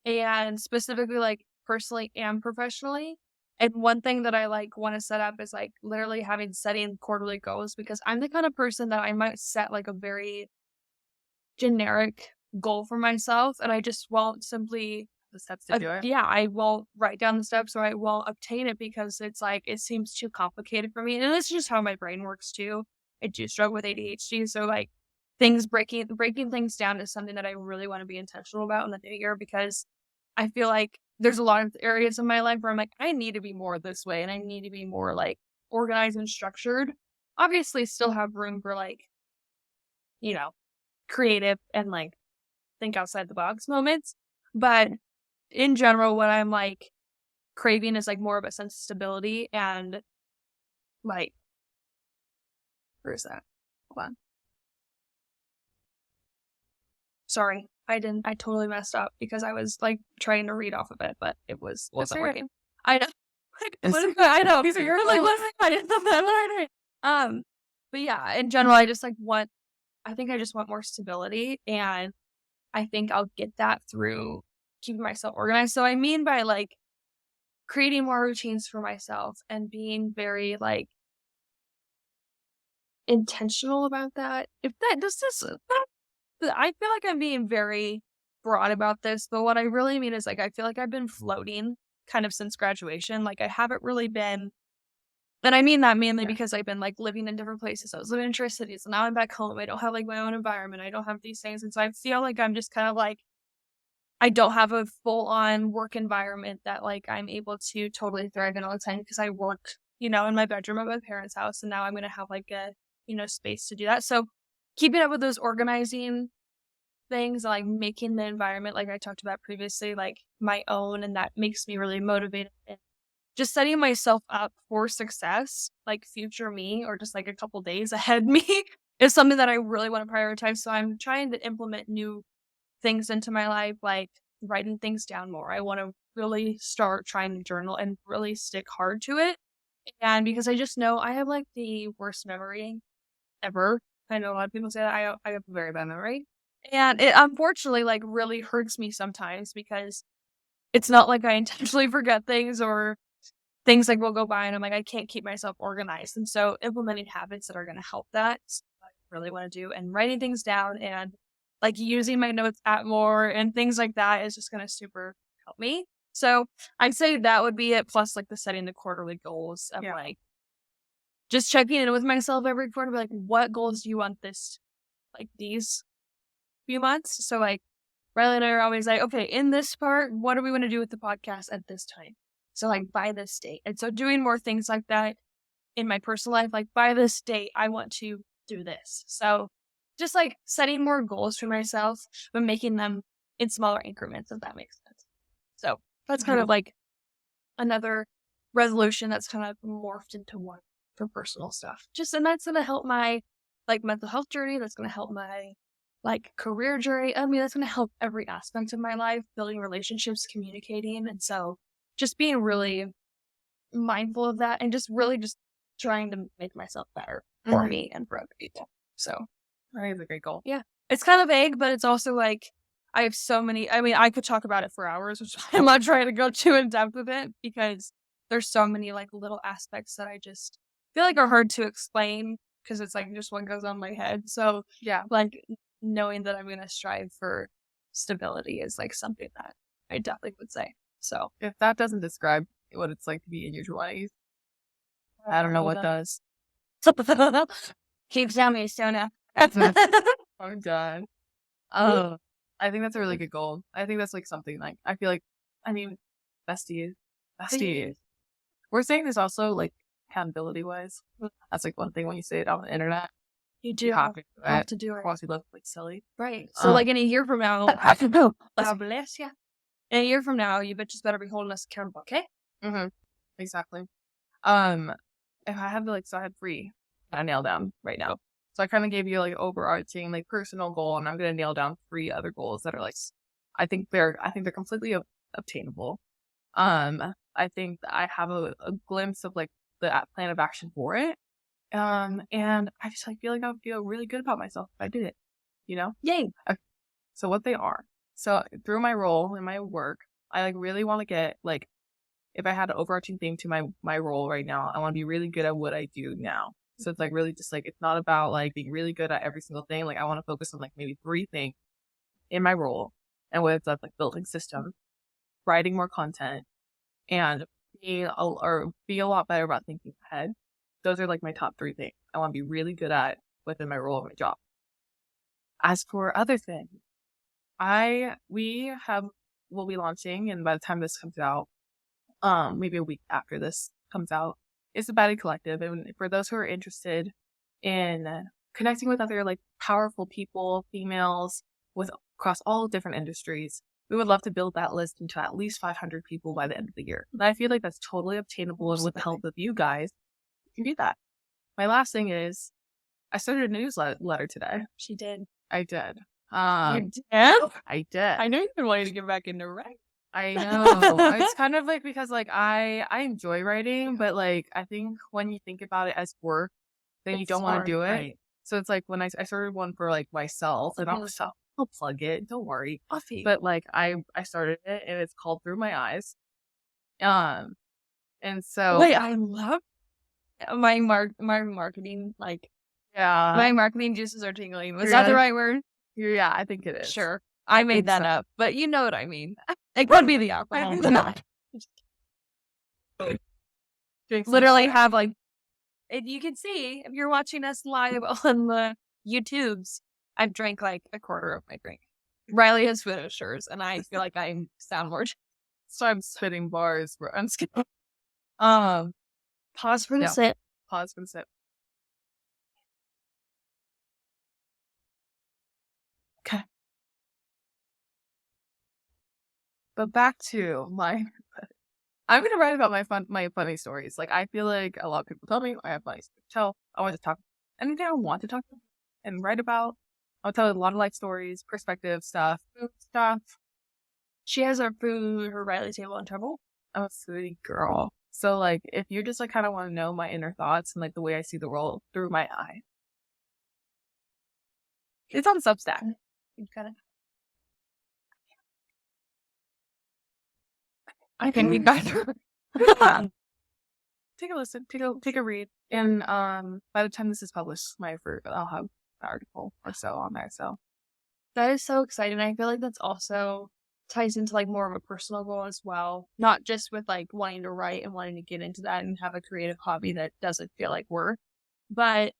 and specifically personally and professionally. And one thing that I want to set up is literally setting quarterly goals, because I'm the kind of person that I might set a very generic goal for myself, and I just won't simply the steps to do it. Yeah, I won't write down the steps, or I won't obtain it, because it's it seems too complicated for me. And this is just how my brain works too. I do struggle with ADHD, so things breaking things down is something that I really want to be intentional about in the new year, because I feel there's a lot of areas in my life where I'm I need to be more this way, and I need to be more organized and structured. Obviously still have room for creative and think outside the box moments, but in general what I'm craving is more of a sense of stability, and where is that? Hold on. Sorry, I totally messed up, because I was trying to read off of it, but it wasn't working. I know. I know. These are your I did something. But yeah, in general, I just I think I just want more stability, and I think I'll get that through keeping myself organized. So I mean by creating more routines for myself and being very intentional about that. If that I feel I'm being very broad about this, but what I really mean is I feel I've been floating kind of since graduation. I haven't really been. And I mean that mainly because I've been living in different places. I was living in Tri-Cities, and now I'm back home. I don't have my own environment. I don't have these things. And so I feel I'm just kind of I don't have a full on work environment that I'm able to totally thrive in all the time, because I work, in my bedroom at my parents' house, and now I'm going to have a, space to do that. So keeping up with those organizing things, making the environment, I talked about previously, my own, and that makes me really motivated. And just setting myself up for success, future me, or just a couple days ahead me, is something that I really want to prioritize. So I'm trying to implement new things into my life, writing things down more. I want to really start trying to journal and really stick hard to it. And because I just know I have the worst memory ever. I know a lot of people say that I have a very bad memory. And it unfortunately like really hurts me sometimes because it's not like I intentionally forget things or things like will go by and I'm like, I can't keep myself organized. And so implementing habits that are going to help that is what I really want to do, and writing things down and like using my notes app more and things like that is just going to super help me. So I'd say that would be it. Plus like the setting the quarterly goals of like just checking in with myself every quarter, like what goals do you want these few months? So like Riley and I are always like, okay, in this part, what do we want to do with the podcast at this time? So like by this date. And so doing more things like that in my personal life, like by this date, I want to do this. So just like setting more goals for myself, but making them in smaller increments, if that makes sense. So that's kind of like another resolution that's kind of morphed into one for personal stuff. And that's going to help my like mental health journey. That's going to help my like career journey. I mean, that's going to help every aspect of my life, building relationships, communicating. And so just being really mindful of that and just really just trying to make myself better for me and for other people. So I think it's a great goal. Yeah. It's kind of vague, but it's also like I have so many, I mean, I could talk about it for hours, which I'm not trying to go too in depth with it because there's so many like little aspects that I just feel like are hard to explain because it's like just what goes on my head. So Yeah. like knowing that I'm going to strive for stability is like something that I definitely would say. So if that doesn't describe what it's like to be in your 20s, I don't know what does. Keep telling me, Sona. I'm done. I think that's a really good goal. I think that's like something like, I feel like, I mean, besties. We're saying this also like accountability wise. That's like one thing when you say it on the internet. You do have to do it. Otherwise you look like silly. Right. So like in a year from now, God bless you. In a year from now, you just better be holding us accountable, okay? Mm-hmm. Exactly. If I have like, so I had 3 I nail down right now. So I kind of gave you like overarching like personal goal, and I'm gonna nail down 3 other goals that are like, I think they're completely obtainable. I think I have a glimpse of like the plan of action for it. And I just like feel like I would feel really good about myself if I did it. You know? Yay. Okay. So what they are. So through my role in my work, I like really want to get like, if I had an overarching theme to my role right now, I want to be really good at what I do now. So it's like really just like, it's not about like being really good at every single thing. Like I want to focus on like maybe 3 things in my role. And whether it's like building systems, writing more content, and be a lot better about thinking ahead. Those are like my top 3 things I want to be really good at within my role and my job. As for other things, we'll be launching, and by the time this comes out, maybe a week after this comes out, is the Baddie Collective. And for those who are interested in connecting with other like powerful people, females across all different industries, we would love to build that list into at least 500 people by the end of the year. And I feel like that's totally obtainable, and with the help of you guys, you can do that. My last thing is, I started a newsletter today. She did. I did. You did? I did. I know you've been wanting to get back into writing. I know. It's kind of like, because like I enjoy writing, but like I think when you think about it as work, then you don't want to do it. Right. So it's like when I started one for like myself, and I'll plug it. Don't worry. But like I started it, and it's called Through My Eyes. And so wait, I love my marketing, like my marketing juices are tingling. Was that the right word? Yeah, I think it is. Sure. I made that up, but you know what I mean. It could be the alcohol. Literally have like, if you can see, if you're watching us live on the YouTubes, I've drank like a quarter of my drink. Riley has finished hers, and I feel like I sound more. So I'm spitting bars for unskipped. Pause for the sip. Pause for the sip. Okay. But back to I'm going to write about my funny stories. Like, I feel like a lot of people tell me I have funny stories to tell. I want to talk anything I want to talk about and write about. I'll tell a lot of life stories, perspective stuff, food stuff. She has her Riley table on table. I'm a foodie girl. So like, if you just like kind of want to know my inner thoughts and like the way I see the world through my eye, It's on Substack. You got it. I can read either. Take a listen. Take a read. And by the time this is published, I'll have an article or so on there. So That is so exciting. I feel like that's also ties into like more of a personal goal as well. Not just with like wanting to write and wanting to get into that and have a creative hobby that doesn't feel like work. But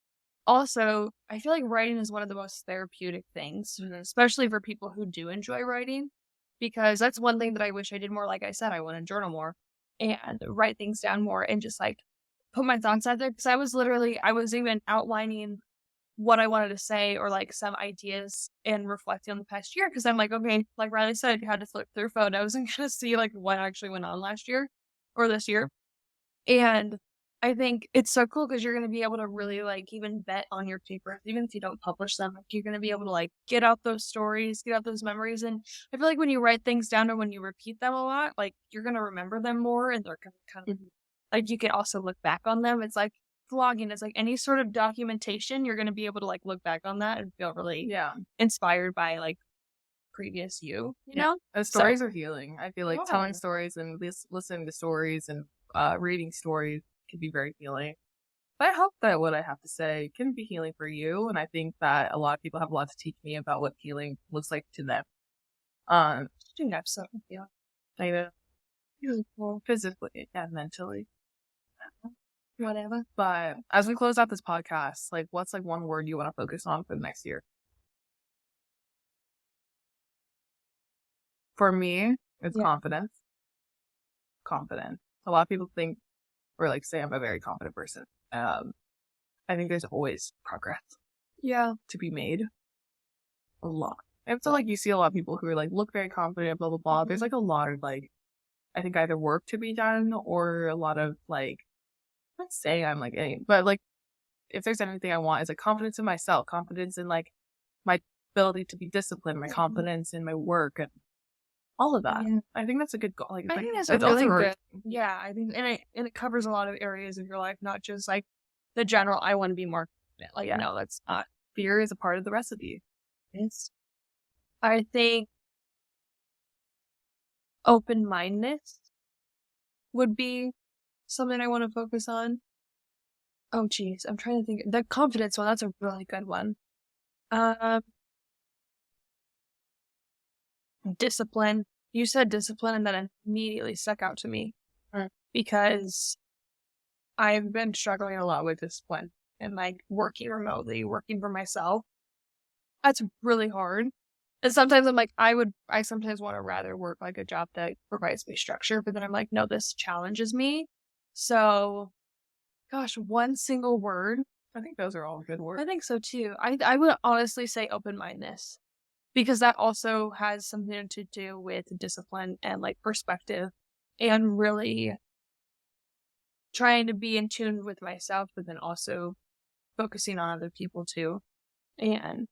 also, I feel like writing is one of the most therapeutic things, especially for people who do enjoy writing. Because that's one thing that I wish I did more. Like I said, I want to journal more and write things down more and just like put my thoughts out there. Because I was even outlining what I wanted to say or like some ideas and reflecting on the past year. Because I'm like, okay, like Riley said, you had to flip through photos and kind of see like what actually went on last year or this year. And I think it's so cool because you're going to be able to really like even bet on your paper, even if you don't publish them, like, you're going to be able to like get out those stories, get out those memories. And I feel like when you write things down or when you repeat them a lot, like you're going to remember them more and they're going to kind of like, you can also look back on them. It's like vlogging. It's like any sort of documentation. You're going to be able to like look back on that and feel really inspired by like previous you know? Stories are healing. I feel like telling stories and listening to stories and reading stories can be very healing. But I hope that what I have to say can be healing for you. And I think that a lot of people have a lot to teach me about what healing looks like to them. Doing episode, Like physically and mentally. Whatever. But as we close out this podcast, like what's like one word you want to focus on for the next year? For me, it's confidence. Confidence. A lot of people think or like say I'm a very confident person. I think there's always progress. To be made. A lot. And so like you see a lot of people who are like look very confident, blah blah blah. There's like a lot of like I think either work to be done or a lot of like I'm not saying I'm like any but like if there's anything I want is like confidence in myself, confidence in like my ability to be disciplined, my confidence in my work and all of that. I think that's a good goal. Like, I think that's a really good. Yeah, I think, and it covers a lot of areas of your life, not just like the general. I want to be more confident. Like, no, that's not. Fear is a part of the recipe. It's. I think open-mindedness would be something I want to focus on. Oh, geez, I'm trying to think. The confidence one. That's a really good one. Discipline. You said discipline and that immediately stuck out to me because I've been struggling a lot with discipline and like working remotely, working for myself. That's really hard. And sometimes I'm like, I sometimes want to rather work like a job that provides me structure, but then I'm like, no, this challenges me. So, gosh, one single word. I think those are all good words. I think so too. I would honestly say open-mindedness. Because that also has something to do with discipline and like perspective and really trying to be in tune with myself, but then also focusing on other people too. And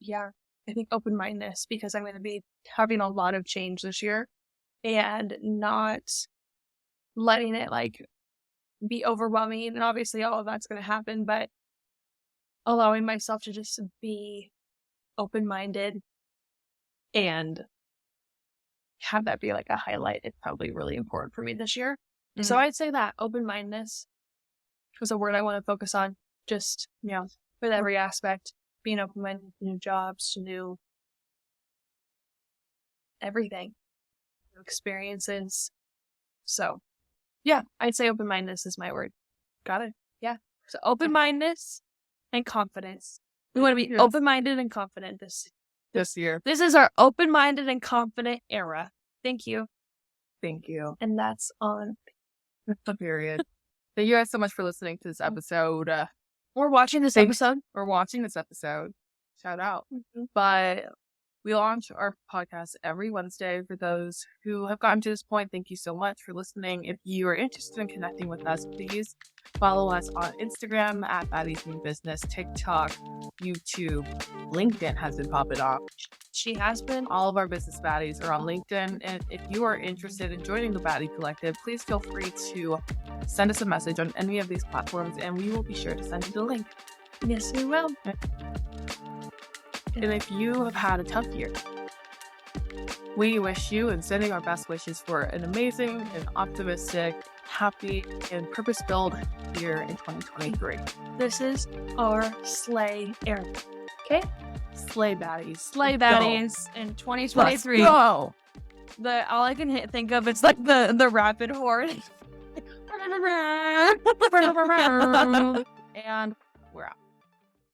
I think open-mindedness because I'm going to be having a lot of change this year and not letting it like be overwhelming. And obviously all of that's going to happen, but allowing myself to just be open-minded and have that be like a highlight is probably really important for me this year. So I'd say that open-mindedness was a word I want to focus on just, with every aspect, being open-minded to new jobs, to new everything, new experiences. So I'd say open-mindedness is my word. Got it. Yeah. So open-mindedness and confidence. We want to be open-minded and confident this year. This is our open-minded and confident era. Thank you. Thank you. And that's on the period. Thank you guys so much for listening to this episode. Or watching this episode. Or watching this episode. Shout out. But we launch our podcast every Wednesday. For those who have gotten to this point, thank you so much for listening. If you are interested in connecting with us, please follow us on Instagram at Baddies New Business, TikTok, YouTube, LinkedIn has been popping off. She has been. All of our business baddies are on LinkedIn. And if you are interested in joining the Baddie Collective, please feel free to send us a message on any of these platforms and we will be sure to send you the link. Yes, we will. And if you have had a tough year, we wish you and sending our best wishes for an amazing and optimistic, happy, and purpose-filled year in 2023. This is our Slay era. Okay? Slay Baddies. Slay Baddies in 2023. Let's go. All I can think of is like the rapid horn. And